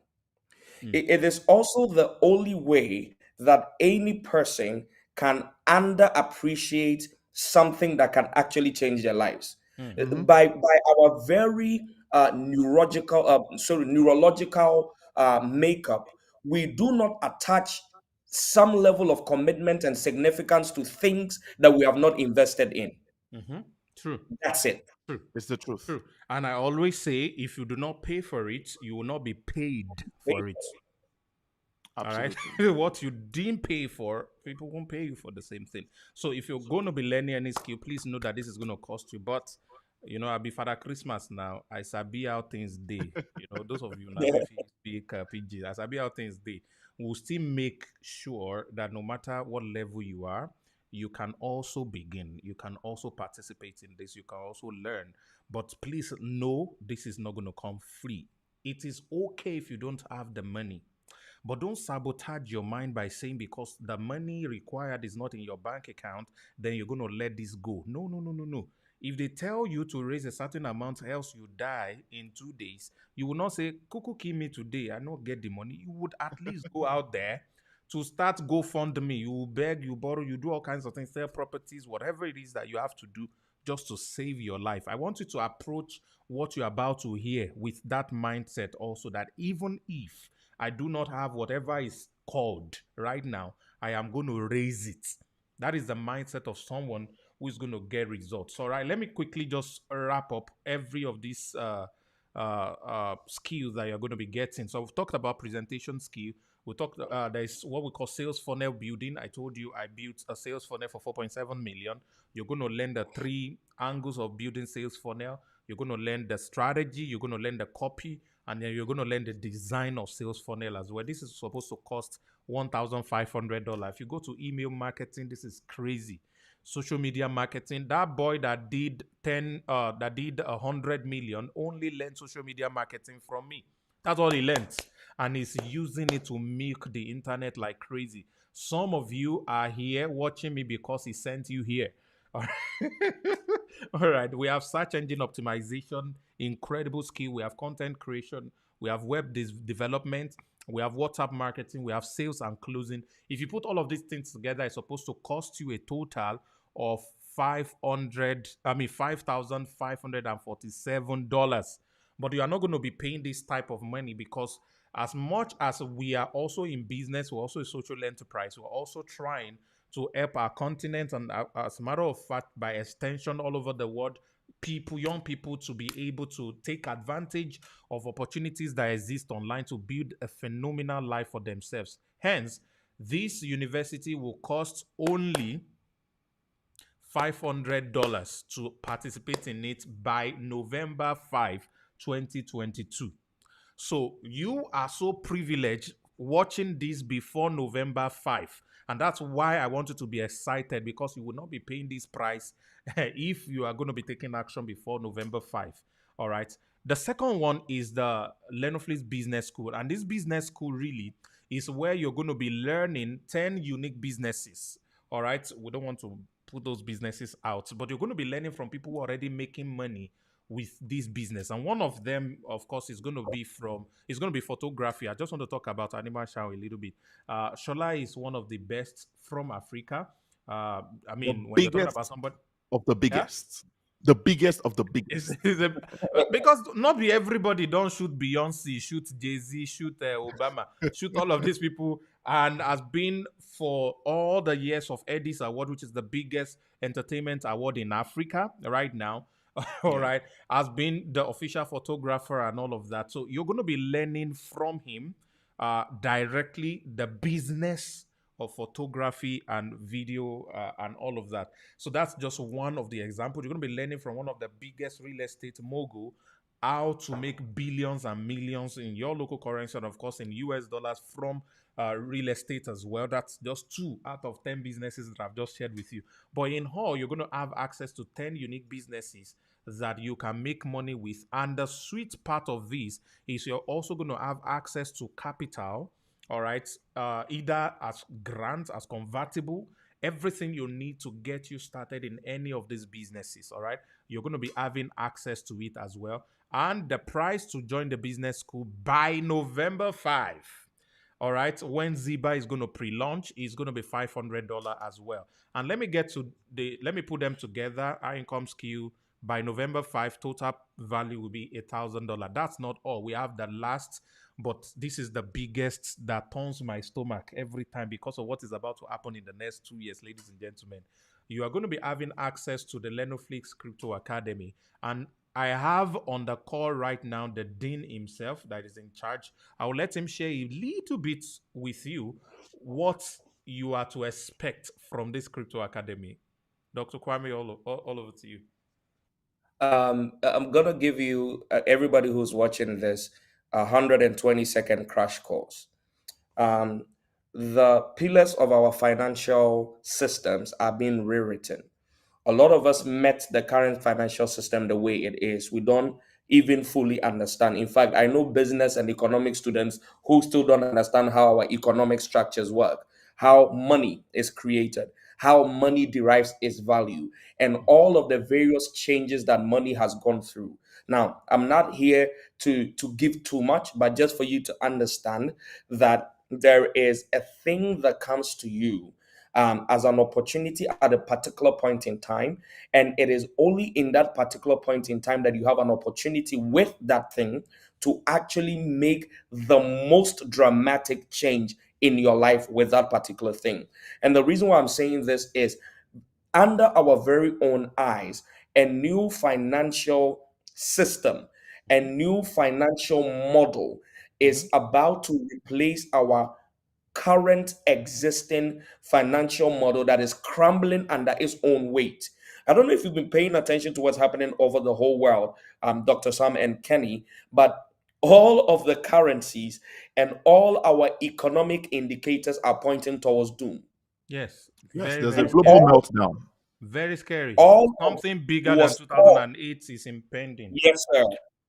It is also the only way that any person can underappreciate something that can actually change their lives. Mhm. By our very neurological makeup, we do not attach some level of commitment and significance to things that we have not invested in. Mhm. True. That's it. True. It's the truth. True. And I always say, if you do not pay for it, you will not be paid for it. All right. Absolutely. What you didn't pay for, people won't pay you for the same thing. So if you're going to be learning any skill, please know that this is going to cost you. But I'll be Father Christmas now. I sabi how things day. Those of you now if you speak PG, I sabi how things day. We'll still make sure that no matter what level you are, you can also begin. You can also participate in this. You can also learn. But please know this is not going to come free. It is okay if you don't have the money, but don't sabotage your mind by saying because the money required is not in your bank account, then you're going to let this go. No, no, no, no, no. If they tell you to raise a certain amount, else you die in 2 days, you will not say, Kuku kill me today, I not get the money. You would at least go out there to start GoFundMe. You beg, you borrow, you do all kinds of things, sell properties, whatever it is that you have to do just to save your life. I want you to approach what you're about to hear with that mindset also, that even if I do not have whatever is called right now, I am going to raise it. That is the mindset of someone who is going to get results. All right, let me quickly just wrap up every of these skills that you're going to be getting. So we've talked about presentation skill. We talked. There's what we call sales funnel building. I told you I built a sales funnel for 4.7 million. You're going to learn the 3 angles of building sales funnel. You're going to learn the strategy. You're going to learn the copy, and then you're going to learn the design of sales funnel as well. This is supposed to cost $1,500. If you go to email marketing, this is crazy. Social media marketing, that boy that did 100 million only learned social media marketing from me. That's all he learned, and he's using it to milk the internet like crazy. Some of you are here watching me because he sent you here. All right. All right. We have search engine optimization, incredible skill. We have content creation. We have web development. We have WhatsApp marketing. We have sales and closing. If you put all of these things together, it's supposed to cost you a total of $5,547. But you are not going to be paying this type of money because as much as we are also in business, we're also a social enterprise. We're also trying to help our continent and as a matter of fact, by extension, all over the world, young people to be able to take advantage of opportunities that exist online to build a phenomenal life for themselves. Hence, this university will cost only $500 to participate in it by November 5, 2022. So you are so privileged watching this before November 5. And that's why I want you to be excited, because you will not be paying this price if you are going to be taking action before November 5. All right. The second one is the Learnoflix Business School. And this business school really is where you're going to be learning 10 unique businesses. All right. We don't want to put those businesses out, but you're going to be learning from people who are already making money with this business. And one of them, of course, is going to be photography. I just want to talk about animal show a little bit. Shola is one of the best from Africa. I The mean, when you're talking about biggest somebody, of the yeah, biggest. The biggest of the is, biggest. because not be everybody don't shoot Beyonce, shoot Jay-Z, shoot Obama, shoot all of these people, and has been for all the years of Eddie's Award, which is the biggest entertainment award in Africa right now. All Yeah. right, has been the official photographer and all of that. So you're going to be learning from him directly the business of photography and video and all of that. So that's just one of the examples. You're going to be learning from one of the biggest real estate mogul how to make billions and millions in your local currency and of course in US dollars from real estate as well. That's just 2 out of 10 businesses that I've just shared with you. But in all, you're going to have access to 10 unique businesses that you can make money with. And the sweet part of this is you're also going to have access to capital, all right, either as grants, as convertible, everything you need to get you started in any of these businesses, all right? You're going to be having access to it as well. And the price to join the business school by November 5, all right, when Ziba is going to pre-launch, is going to be $500 as well. And let me put them together. Our income skill by November 5, total value will be $1,000. That's not all. We have the last, but this is the biggest that turns my stomach every time because of what is about to happen in the next 2 years, ladies and gentlemen. You are going to be having access to the Learnoflix Crypto Academy. And I have on the call right now the dean himself that is in charge. I will let him share a little bit with you what you are to expect from this Crypto Academy. Dr. Kwame, all over to you. I'm gonna give you everybody who's watching this 120-second crash course. The pillars of our financial systems are being rewritten. A lot of us met the current financial system the way it is. We don't even fully understand. In fact, I know business and economic students who still don't understand how our economic structures work, how money is created, how money derives its value, and all of the various changes that money has gone through. Now, I'm not here to give too much, but just for you to understand that there is a thing that comes to you as an opportunity at a particular point in time. And it is only in that particular point in time that you have an opportunity with that thing to actually make the most dramatic change in your life with that particular thing. And the reason why I'm saying this is under our very own eyes, a new financial system, a new financial model is about to replace our current existing financial model that is crumbling under its own weight. I don't know if you've been paying attention to what's happening over the whole world, Dr. Sam and Kenny, but all of the currencies and all our economic indicators are pointing towards doom. Yes, Yes, very, there's a very global scary. meltdown. Very scary. All of Something bigger than was all 2008 is impending. Yes, sir.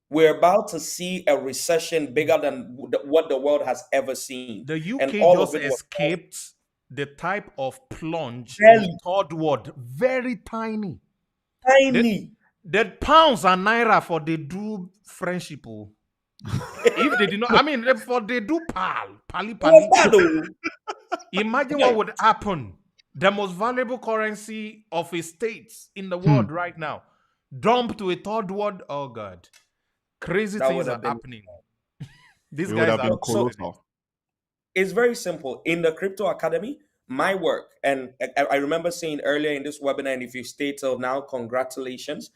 We're about to see a recession bigger than what the world has ever seen. The And UK all of just it was escaped the type of plunge in barely third world. Very tiny. The, tiny. the pounds and naira for they do friendship. Oh. If they did not, I mean, for they do pali. It was bad, though. Imagine what would happen. The most valuable currency of a state in the world right now, dumped to a third world. Oh God, crazy That things would are have been. happening. These It would guys have are been So colossal. it's very simple. In the Crypto Academy, my work, and I remember saying earlier in this webinar, and if you stay till now, congratulations.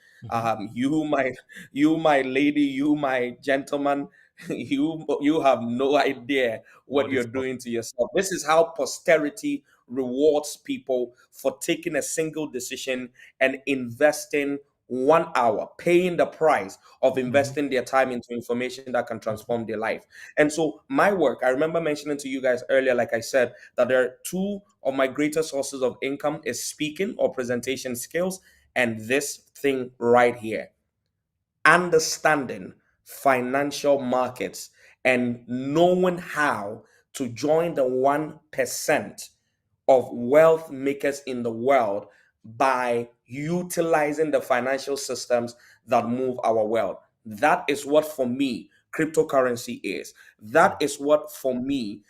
You my lady, you my gentleman, you have no idea what What you're is possible? doing to yourself. This is how posterity rewards people for taking a single decision and investing 1 hour, paying the price of investing their time into information that can transform their life. And so, my work, I remember mentioning to you guys earlier, like I said, that there are 2 of my greatest sources of income is speaking or presentation skills, and this thing right here, understanding financial markets and knowing how to join the 1% of wealth makers in the world by utilizing the financial systems that move our world. That is what, for me, cryptocurrency is. That is what, for me,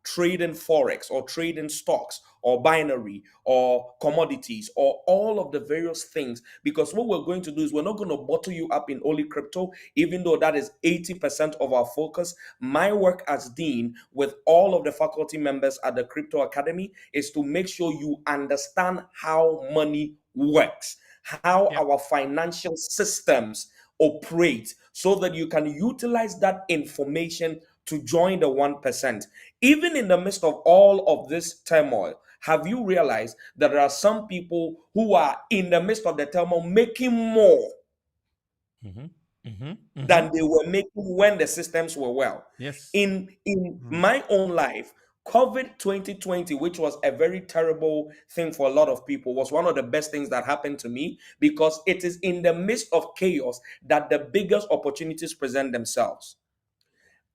trading forex or trading stocks or binary or commodities or all of the various things. Because what we're going to do is we're not going to bottle you up in only crypto, even though that is 80% of our focus. My work as dean with all of the faculty members at the Crypto Academy is to make sure you understand how money works, how our financial systems operate, so that you can utilize that information to join the 1%. Even in the midst of all of this turmoil, have you realized that there are some people who are in the midst of the turmoil making more than they were making when the systems were well? Yes. In my own life, COVID 2020, which was a very terrible thing for a lot of people, was one of the best things that happened to me, because it is in the midst of chaos that the biggest opportunities present themselves.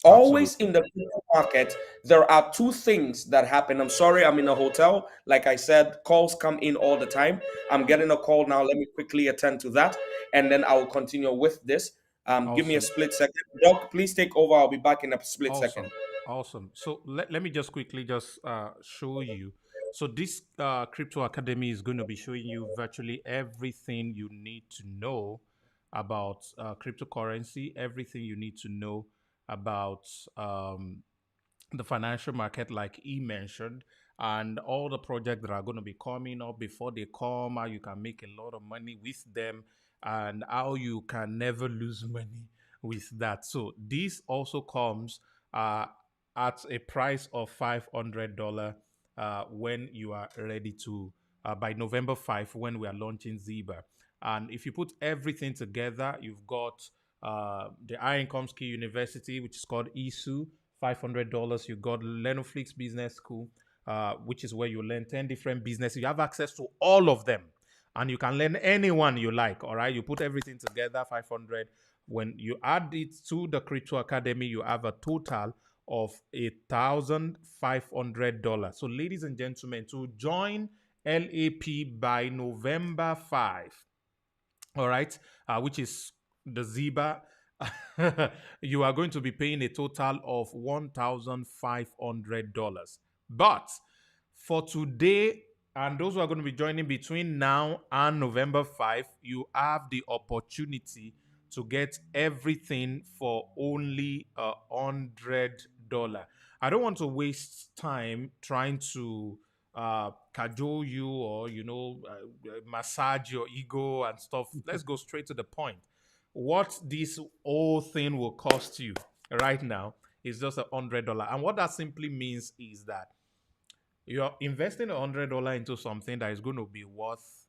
Always Absolutely. in the crypto market, there are two things that happen. I'm sorry, I'm in a hotel. Like I said, calls come in all the time. I'm getting a call now. Let me quickly attend to that, and then I will continue with this. Give me a Awesome. split second. Doc, please take over. I'll be back in a split second. Awesome. Awesome. So let me just quickly just show you. So this Crypto Academy is going to be showing you virtually everything you need to know about cryptocurrency, everything you need to know about the financial market, like he mentioned, and all the projects that are going to be coming up before they come, how you can make a lot of money with them, and how you can never lose money with that. So this also comes uh, at a price of $500 when you are ready to, by November 5, when we are launching Ziba. And if you put everything together, you've got the High Income Skill University, which is called ISU, $500. You got Learnoflix Business School, which is where you learn 10 different businesses. You have access to all of them, and you can learn anyone you like. All right, you put everything together, 500. When you add it to the Crypto Academy, you have a total of $1,500. So, ladies and gentlemen, to join LAP by November 5, all right, which is the Ziba, you are going to be paying a total of $1,500. But for today, and those who are going to be joining between now and November 5, you have the opportunity to get everything for only $100. I don't want to waste time trying to cajole you or massage your ego and stuff. Let's go straight to the point. What this whole thing will cost you right now is just $100, and what that simply means is that you're investing $100 into something that is going to be worth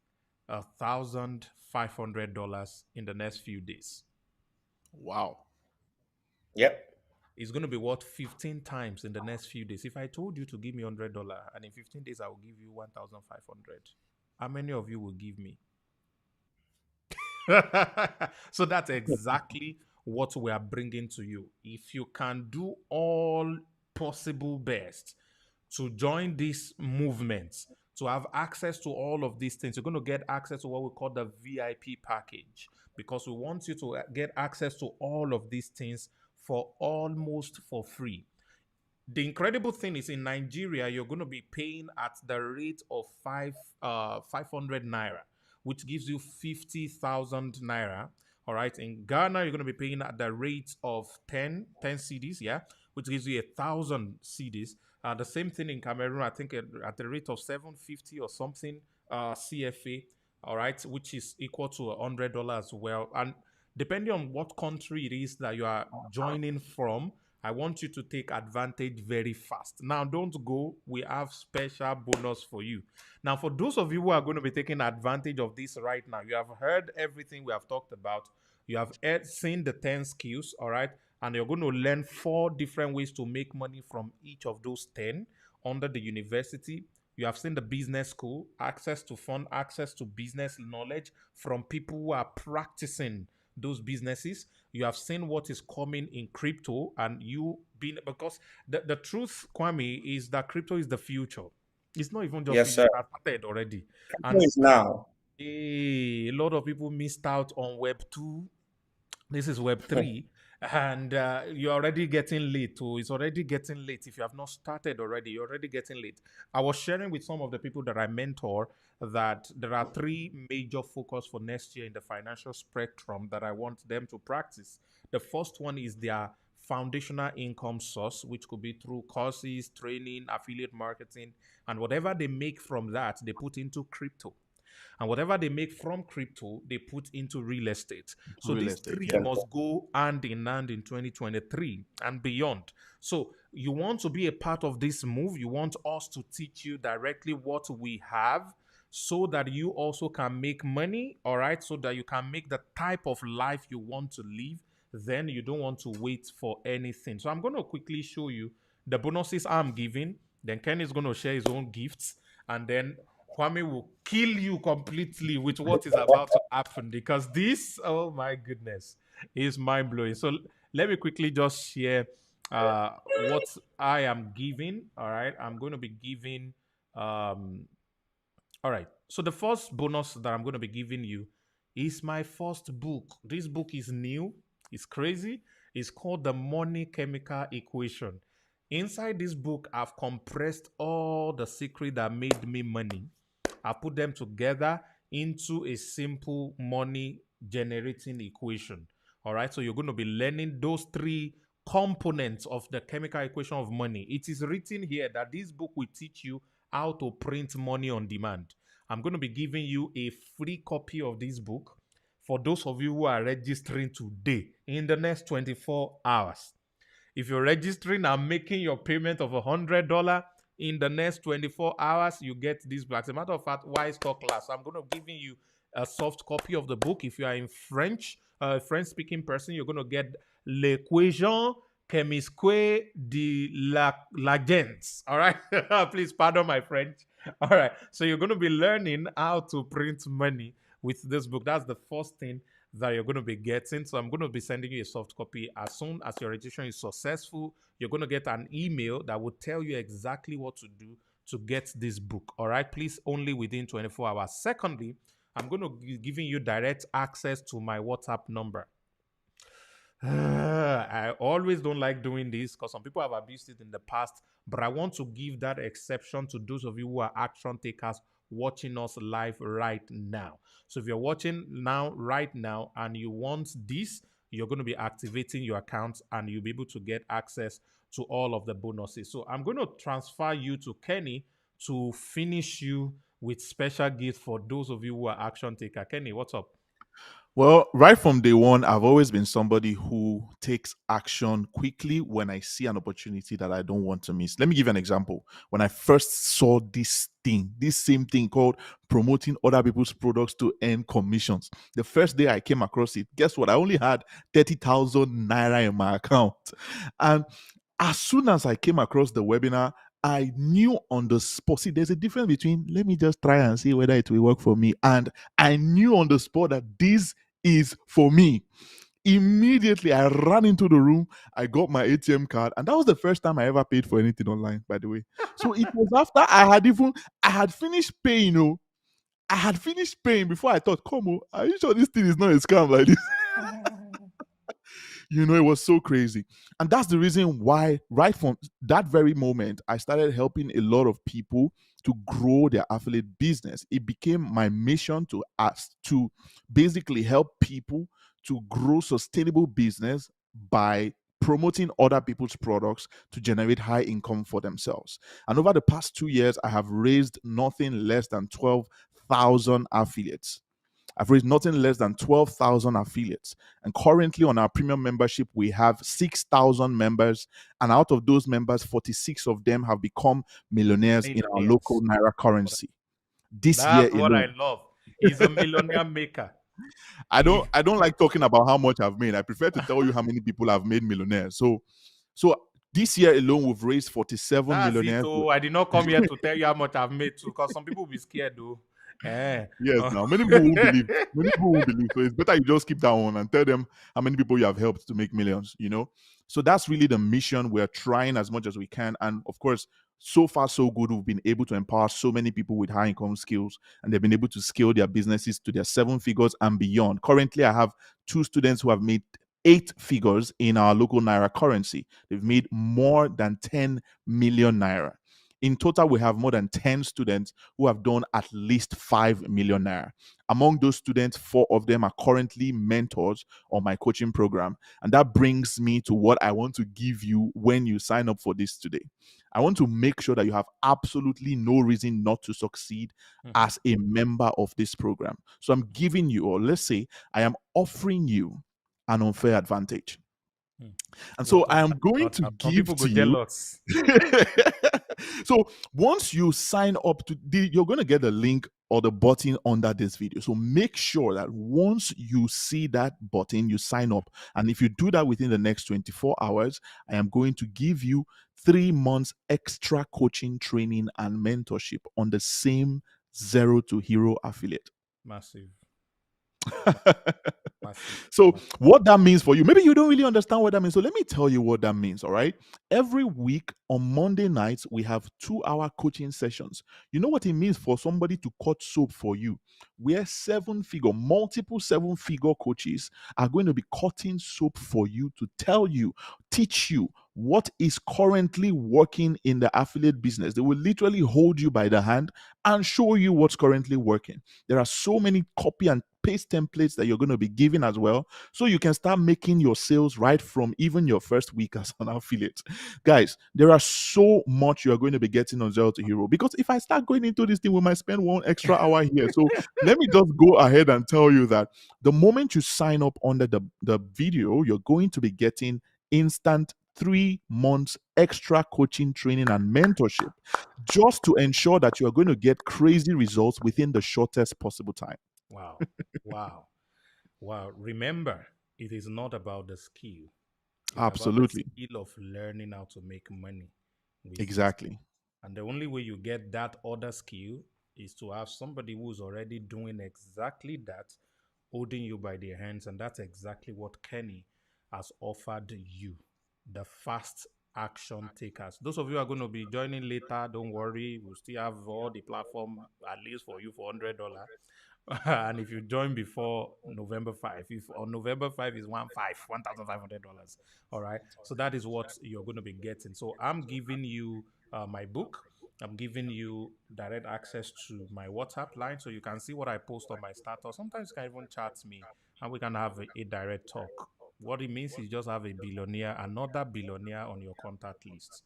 $1,500 in the next few days. Wow. Yep. It's going to be worth 15 times in the next few days. If I told you to give me $100 and in 15 days I will give you 1,500, how many of you will give me? So that's exactly what we are bringing to you. If you can do all possible best to join this movement, to have access to all of these things, you're going to get access to what we call the VIP package, because we want you to get access to all of these things for almost for free. The incredible thing is, in Nigeria, you're going to be paying at the rate of 500 naira, which gives you 50,000 naira. All right. In Ghana, you're going to be paying at the rate of 10 CDs, yeah, which gives you 1,000 CDs. The same thing in Cameroon, I think at the rate of 750 or something CFA, all right, which is equal to $100 as well. And depending on what country it is that you are joining from, I want you to take advantage very fast. Now, don't go. We have special bonus for you. Now, for those of you who are going to be taking advantage of this right now, you have heard everything we have talked about. You have seen the 10 skills, all right? And you're going to learn 4 different ways to make money from each of those 10 under the university. You have seen the business school, access to fund, access to business knowledge from people who are practicing those businesses. You have seen what is coming in crypto, and you been, because the truth, Kwame, is that crypto is the future. It's not even just Yes, future, sir. it has started already. Crypto And is now. A lot of people missed out on Web 2. This is Web 3. And you're already getting late. Oh, it's already getting late. If you have not started already, you're already getting late. I was sharing with some of the people that I mentor that there are three major focus for next year in the financial spectrum that I want them to practice. The first one is their foundational income source, which could be through courses, training, affiliate marketing, and whatever they make from that, they put into crypto. And whatever they make from crypto, they put into real estate. So Real these estate, three yeah. must go hand in hand in 2023 and beyond. So you want to be a part of this move. You want us to teach you directly what we have so that you also can make money, all right? So that you can make the type of life you want to live. Then you don't want to wait for anything. So I'm going to quickly show you the bonuses I'm giving. Then Ken is going to share his own gifts. And then Kwame will kill you completely with what is about to happen because this, oh my goodness, is mind blowing. So let me quickly just share what I am giving. All right, I'm going to be giving. All right, so the first bonus that I'm going to be giving you is my first book. This book is new. It's crazy. It's called The Money Chemical Equation. Inside this book, I've compressed all the secret that made me money. I put them together into a simple money generating equation. All right. So you're going to be learning those three components of the chemical equation of money. It is written here that this book will teach you how to print money on demand. I'm going to be giving you a free copy of this book for those of you who are registering today in the next 24 hours. If you're registering and making your payment of $100 in the next 24 hours, you get this book. As a matter of fact, why stock class? I'm going to be giving you a soft copy of the book. If you are in French, French-speaking person, you're going to get L'équation chemisque de la gens. All right? Please pardon my French. All right. So you're going to be learning how to print money with this book. That's the first thing that you're going to be getting. So I'm going to be sending you a soft copy. As soon as your registration is successful, you're going to get an email that will tell you exactly what to do to get this book. All right, please, only within 24 hours. Secondly, I'm going to be giving you direct access to my WhatsApp number. I always don't like doing this because some people have abused it in the past, but I want to give that exception to those of you who are action takers watching us live right now. So if you're watching now, right now, and you want this, you're going to be activating your account and you'll be able to get access to all of the bonuses. So I'm going to transfer you to Kenny to finish you with special gifts for those of you who are action taker. Kenny, what's up? Well, right from day one, I've always been somebody who takes action quickly when I see an opportunity that I don't want to miss. Let me give you an example. When I first saw this same thing called promoting other people's products to earn commissions, the first day I came across it, guess what? I only had 30,000 naira in my account. And as soon as I came across the webinar, I knew on the spot. See, there's a difference between let me just try and see whether it will work for me, and I knew on the spot that this is for me. Immediately, I ran into the room. I got my ATM card, and that was the first time I ever paid for anything online, by the way. So it was after I had finished paying. I had finished paying before I thought, come on, are you sure this thing is not a scam like this? It was so crazy. And that's the reason why, right from that very moment, I started helping a lot of people to grow their affiliate business. It became my mission to basically help people to grow sustainable business by promoting other people's products to generate high income for themselves. And over the past 2 years, I have raised nothing less than 12,000 affiliates. I've raised nothing less than 12,000 affiliates. And currently on our premium membership, we have 6,000 members. And out of those members, 46 of them have become millionaires in our local Naira currency. That's year what alone. I love. He's a millionaire maker. I don't like talking about how much I've made. I prefer to tell you how many people have made millionaires. So this year alone, we've raised 47 millionaires. I did not come here to tell you how much I've made too, because some people will be scared though. Yes, now many people won't believe. Many people won't believe. So it's better you just keep that one and tell them how many people you have helped to make millions. So that's really the mission. We're trying as much as we can, and of course, So far, so good. We've been able to empower so many people with high income skills, and they've been able to scale their businesses to their 7 figures and beyond. Currently, I have 2 students who have made 8 figures in our local Naira currency. They've made more than 10 million Naira. In total, we have more than 10 students who have done at least 5 million Naira. Among those students, 4 of them are currently mentors on my coaching program. And that brings me to what I want to give you when you sign up for this today. I want to make sure that you have absolutely no reason not to succeed as a member of this program. So I'm giving you, or let's say, I am offering you an unfair advantage. And so I am going to give to you. So once you sign up you're going to get the link or the button under this video. So make sure that once you see that button, you sign up. And if you do that within the next 24 hours, I am going to give you 3 months extra coaching, training, and mentorship on the same Zero to Hero affiliate. Massive. So what that means for you, maybe you don't really understand what that means. So let me tell you what that means. All right. Every week on Monday nights, we have 2-hour coaching sessions. You know what it means for somebody to cut soap for you, where multiple 7-figure coaches are going to be cutting soap for you to tell you, teach you what is currently working in the affiliate business. They will literally hold you by the hand and show you what's currently working. There are so many copy and paste templates that you're going to be given as well, so you can start making your sales right from even your first week as an affiliate. Guys, there are so much you are going to be getting on Zero to Hero, because if I start going into this thing, we might spend 1 extra hour here. So let me just go ahead and tell you that the moment you sign up under the video, you're going to be getting instant 3 months extra coaching, training, and mentorship, just to ensure that you are going to get crazy results within the shortest possible time. Wow. Wow. Remember, it is not about the skill. It's Absolutely. about the skill of learning how to make money. Exactly. And the only way you get that other skill is to have somebody who's already doing exactly that, holding you by the hands. And that's exactly what Kenny has offered you, the fast action takers. Those of you who are going to be joining later, don't worry. We'll still have all the platform at least for you for $100. And if you join before November 5, if on November 5 is $1,500. All right. So that is what you're going to be getting. So I'm giving you my book. I'm giving you direct access to my WhatsApp line, so you can see what I post on my status. Sometimes you can even chat me and we can have a direct talk. What it means is just have another billionaire on your contact list.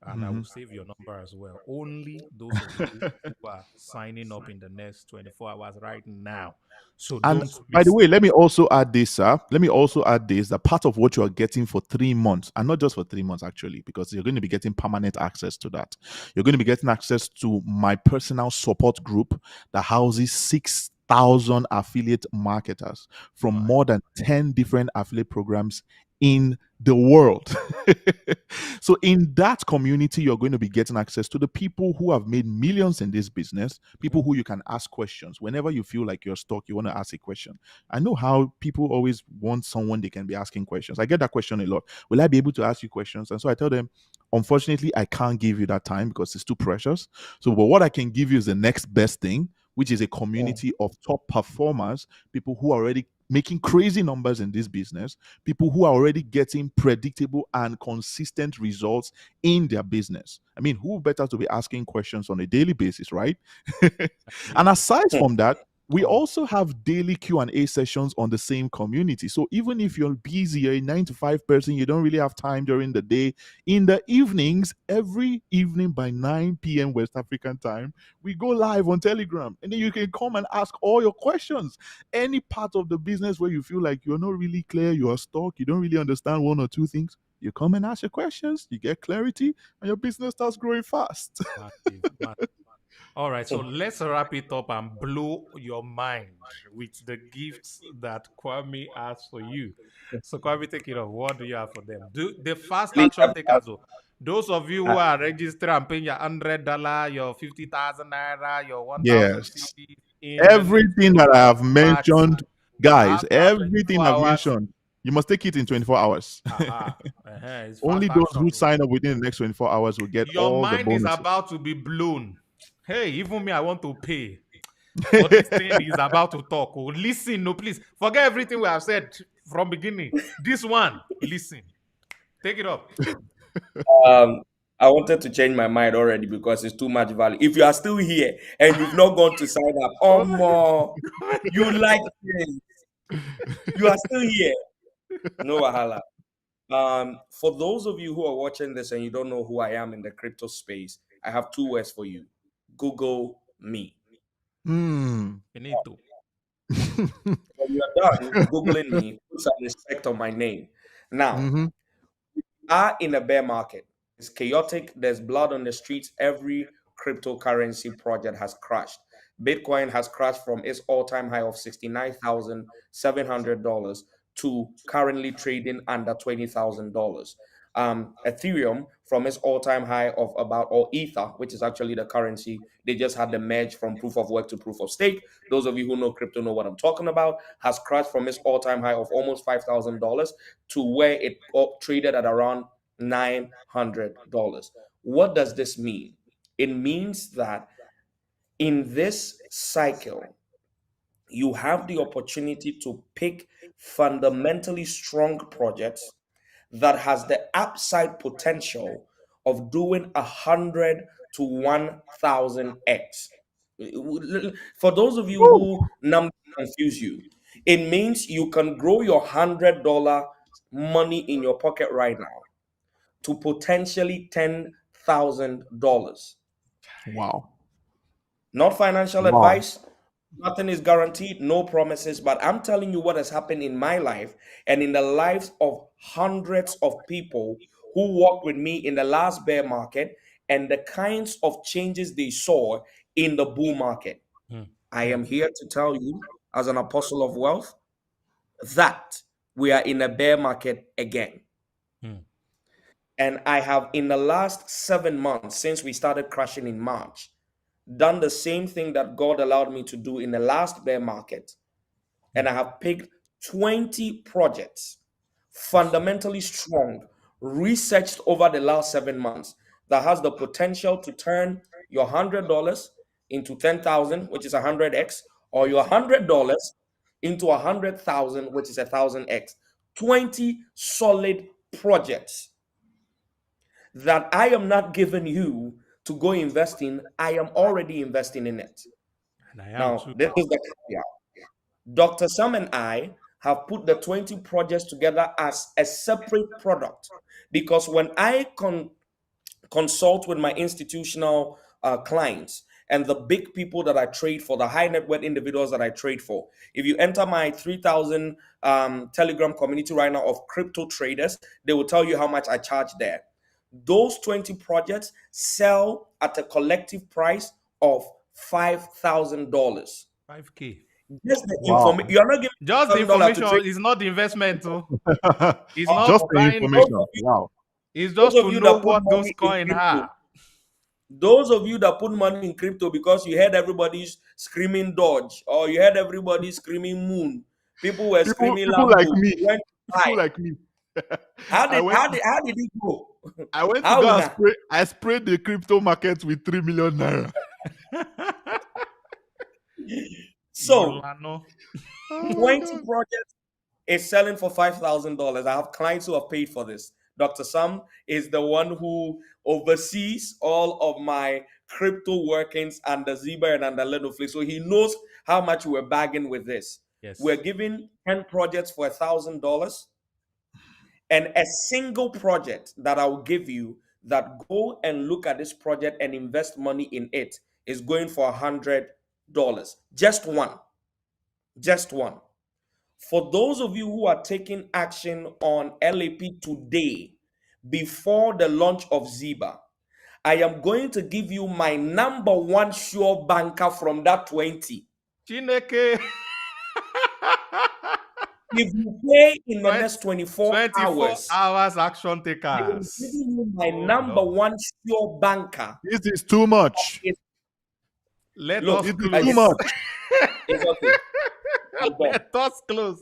And I will save your number as well. Only those of you who are signing up in the next 24 hours right now. So And don't by miss the way, let me also add this, sir. Let me also add this, that part of what you are getting for 3 months, and not just for 3 months, actually, because you're going to be getting permanent access to that. You're going to be getting access to my personal support group that houses 6,000 affiliate marketers from more than 10 different affiliate programs in the world. So in that community, you're going to be getting access to the people who have made millions in this business, people who you can ask questions whenever you feel like you're stuck, you want to ask a question. I know how people always want someone they can be asking questions. I get that question a lot. Will I be able to ask you questions? And so I tell them, unfortunately, I can't give you that time because it's too precious. So, but what I can give you is the next best thing, which is a community of top performers, people who are already making crazy numbers in this business, people who are already getting predictable and consistent results in their business. I mean, who better to be asking questions on a daily basis, right? And aside from that, we also have daily Q&A sessions on the same community. So even if you're busy, you're a 9 to 5 person, you don't really have time during the day, in the evenings, every evening by 9 p.m. West African time, we go live on Telegram. And then you can come and ask all your questions. Any part of the business where you feel like you're not really clear, you are stuck, you don't really understand 1 or 2 things, you come and ask your questions, you get clarity, and your business starts growing fast. Massive. All right, so let's wrap it up and blow your mind with the gifts that Kwame has for you. So Kwame, take it off. What do you have for them? Do the fast action takers. Those of you who are registered and paying your $100, your 50,000 naira, your 1,000 Yes. in Everything that I have mentioned, guys, after everything 24 I've hours, mentioned. You must take it in 24 hours. It's Only fast those action. who sign up within the next 24 hours will get Your all the mind is bonuses. about to be blown. Hey, even me, I want to pay. But this thing is about to talk. Oh, listen, no, please. Forget everything we have said from beginning. This one, listen. Take it up. I wanted to change my mind already because it's too much value. If you are still here and you've not gone to sign up, oh more, you like this. You are still here. No wahala. For those of you who are watching this and you don't know who I am in the crypto space, I have two words for you. Google me. You need to. When you are done Googling me, put some respect on my name. Now, we are in a bear market. It's chaotic. There's blood on the streets. Every cryptocurrency project has crashed. Bitcoin has crashed from its all-time high of $69,700 to currently trading under $20,000. Ethereum from its all-time high of about, or Ether, which is actually the currency, they just had the merge from proof of work to proof of stake. Those of you who know crypto know what I'm talking about. Has crashed from its all-time high of almost $5,000 to where it traded at around $900. What does this mean? It means that in this cycle, you have the opportunity to pick fundamentally strong projects that has the upside potential of doing 100 to 1000x. For those of you who numbers confuse you, it means you can grow your $100 money in your pocket right now to potentially $10,000. Wow. Not financial Wow. advice. Nothing is guaranteed, no promises, but I'm telling you what has happened in my life and in the lives of hundreds of people who walked with me in the last bear market and the kinds of changes they saw in the bull market. I am here to tell you, as an apostle of wealth, that we are in a bear market again. And I have, in the last 7 months, since we started crashing in March, done the same thing that God allowed me to do in the last bear market. And I have picked 20 projects, fundamentally strong, researched over the last 7 months, that has the potential to turn your $100 into 10,000, which is 100x, or your $100 into 100,000, which is 1,000x. 20 solid projects that I am not giving you to go invest in. I am already investing in it. Now, this is the caveat. Dr. Sam and I have put the 20 projects together as a separate product because when I consult with my institutional clients and the big people that I trade for, the high net worth individuals that I trade for, if you enter my 3,000 Telegram community right now of crypto traders, they will tell you how much I charge there. Those 20 projects sell at a collective price of $5,000. 5K. Just the Wow. information. You are not giving Just the $1,000 to information trade. is not the investment. Oh. It's not Just the buying. information. Wow. It's just Those to of you know that put what those money in coins crypto, are. those of you that put money in crypto because you heard everybody screaming Dodge or you heard everybody screaming Moon, people were screaming People like Lambo. me. You went to buy. People like me. How I went did it go? I went to How go and now? spray. I sprayed the crypto market with 3 million naira. So Milano. 20 projects is selling for $5,000. I have clients who have paid for this. Dr. Sam is the one who oversees all of my crypto workings under Ziba and under Learnoflix. So he knows how much we're bagging with this. Yes. We're giving 10 projects for $1,000. And a single project that I will give you that go and look at this project and invest money in it is going for $100. Just one. Just one. For those of you who are taking action on LAP today, before the launch of Ziba, I am going to give you my number one sure banker from that 20. Chineke. If you pay in the next 24 hours action takers. I am giving you my number one sure banker. This is too much. Let Look, us It is close. too much. It's okay. Let us close.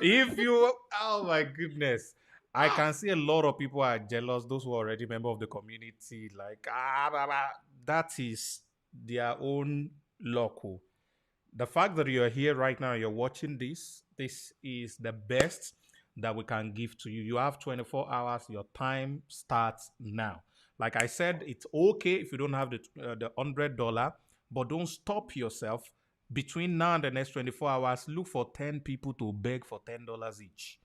If you, oh my goodness, I can see a lot of people are jealous. Those who are already member of the community, like that is their own local. The fact that you're here right now, you're watching this, this is the best that we can give to you. You have 24 hours. Your time starts now. Like I said, it's okay if you don't have the $100, but don't stop yourself. Between now and the next 24 hours, look for 10 people to beg for $10 each.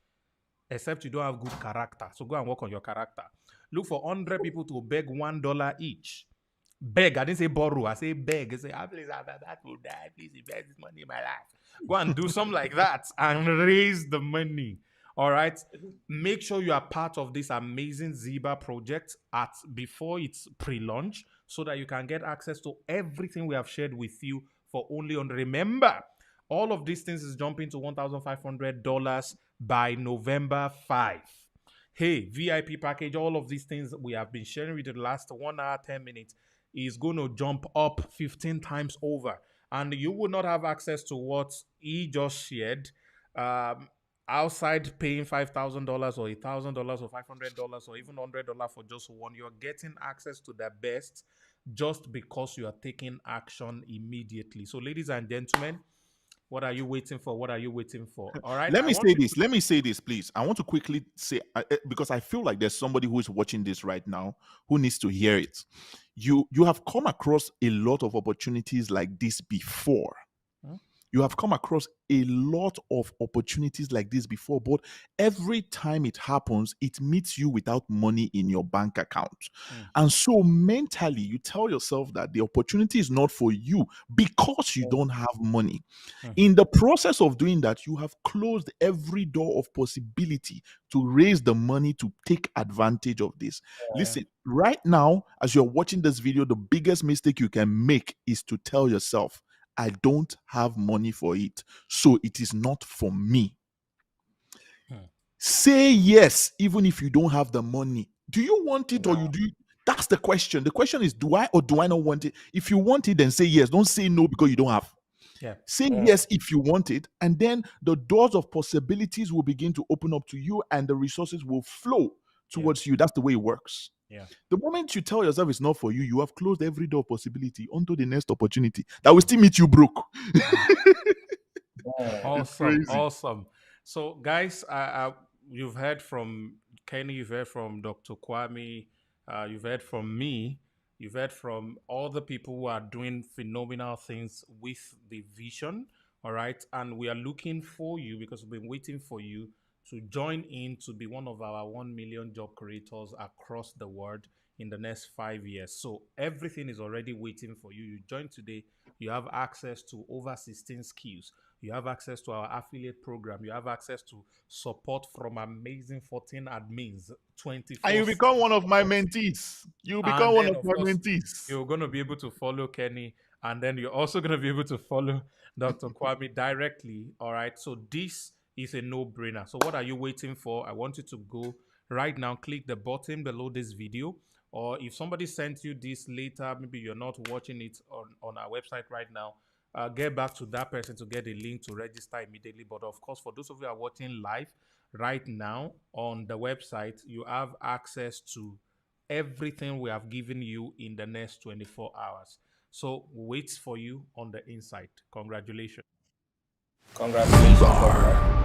Except you don't have good character. So go and work on your character. Look for 100 people to beg $1 each. Beg. I didn't say borrow. I say beg. I say, please, that will die. Please invest this money in my life. Go and do something like that and raise the money. All right. Make sure you are part of this amazing Ziba project before it's pre-launch, so that you can get access to everything we have shared with you for only on. Remember, all of these things is jumping to $1,500 by November 5. Hey, VIP package, all of these things we have been sharing with you the last 1 hour, 10 minutes is going to jump up 15 times over. And you will not have access to what he just shared outside paying $5,000 or $1,000 or $500 or even $100 for just one. You're getting access to the best just because you are taking action immediately. So, ladies and gentlemen, what are you waiting for? What are you waiting for? All right. Let me say this, please. I want to quickly say, because I feel like there's somebody who is watching this right now who needs to hear it. You have come across a lot of opportunities like this before. You have come across a lot of opportunities like this before, but every time it happens, it meets you without money in your bank account. And so mentally, you tell yourself that the opportunity is not for you because you don't have money. In the process of doing that, you have closed every door of possibility to raise the money to take advantage of this. Listen, right now, as you're watching this video, the biggest mistake you can make is to tell yourself, I don't have money for it, so it is not for me. Say yes, even if you don't have the money. Do you want it or you do? That's the question. The question is, do I or do I not want it? If you want it, then say yes. Don't say no because you don't have. Say yes if you want it, and then the doors of possibilities will begin to open up to you and the resources will flow towards you. That's the way it works. The moment you tell yourself it's not for you, you have closed every door of possibility onto the next opportunity that will still meet you broke. Awesome. So, guys, you've heard from Kenny, you've heard from Dr. Kwame, you've heard from me, you've heard from all the people who are doing phenomenal things with the vision. All right. And we are looking for you because we've been waiting for you to join in to be one of our 1 million job creators across the world in the next 5 years. So everything is already waiting for you. You join today, you have access to over 16 skills. You have access to our affiliate program. You have access to support from amazing 14 admins, 24. And you become one of my mentees. You're going to be able to follow Kenny, and then you're also going to be able to follow Dr. Kwame directly. All right. So this is a no-brainer. So what are you waiting for? I want you to go right now, click the button below this video, or if somebody sent you this later, maybe you're not watching it on our website right now, get back to that person to get a link to register immediately. But of course, for those of you who are watching live right now on the website, you have access to everything we have given you in the next 24 hours. So wait for you on the inside. Congratulations. Congratulations.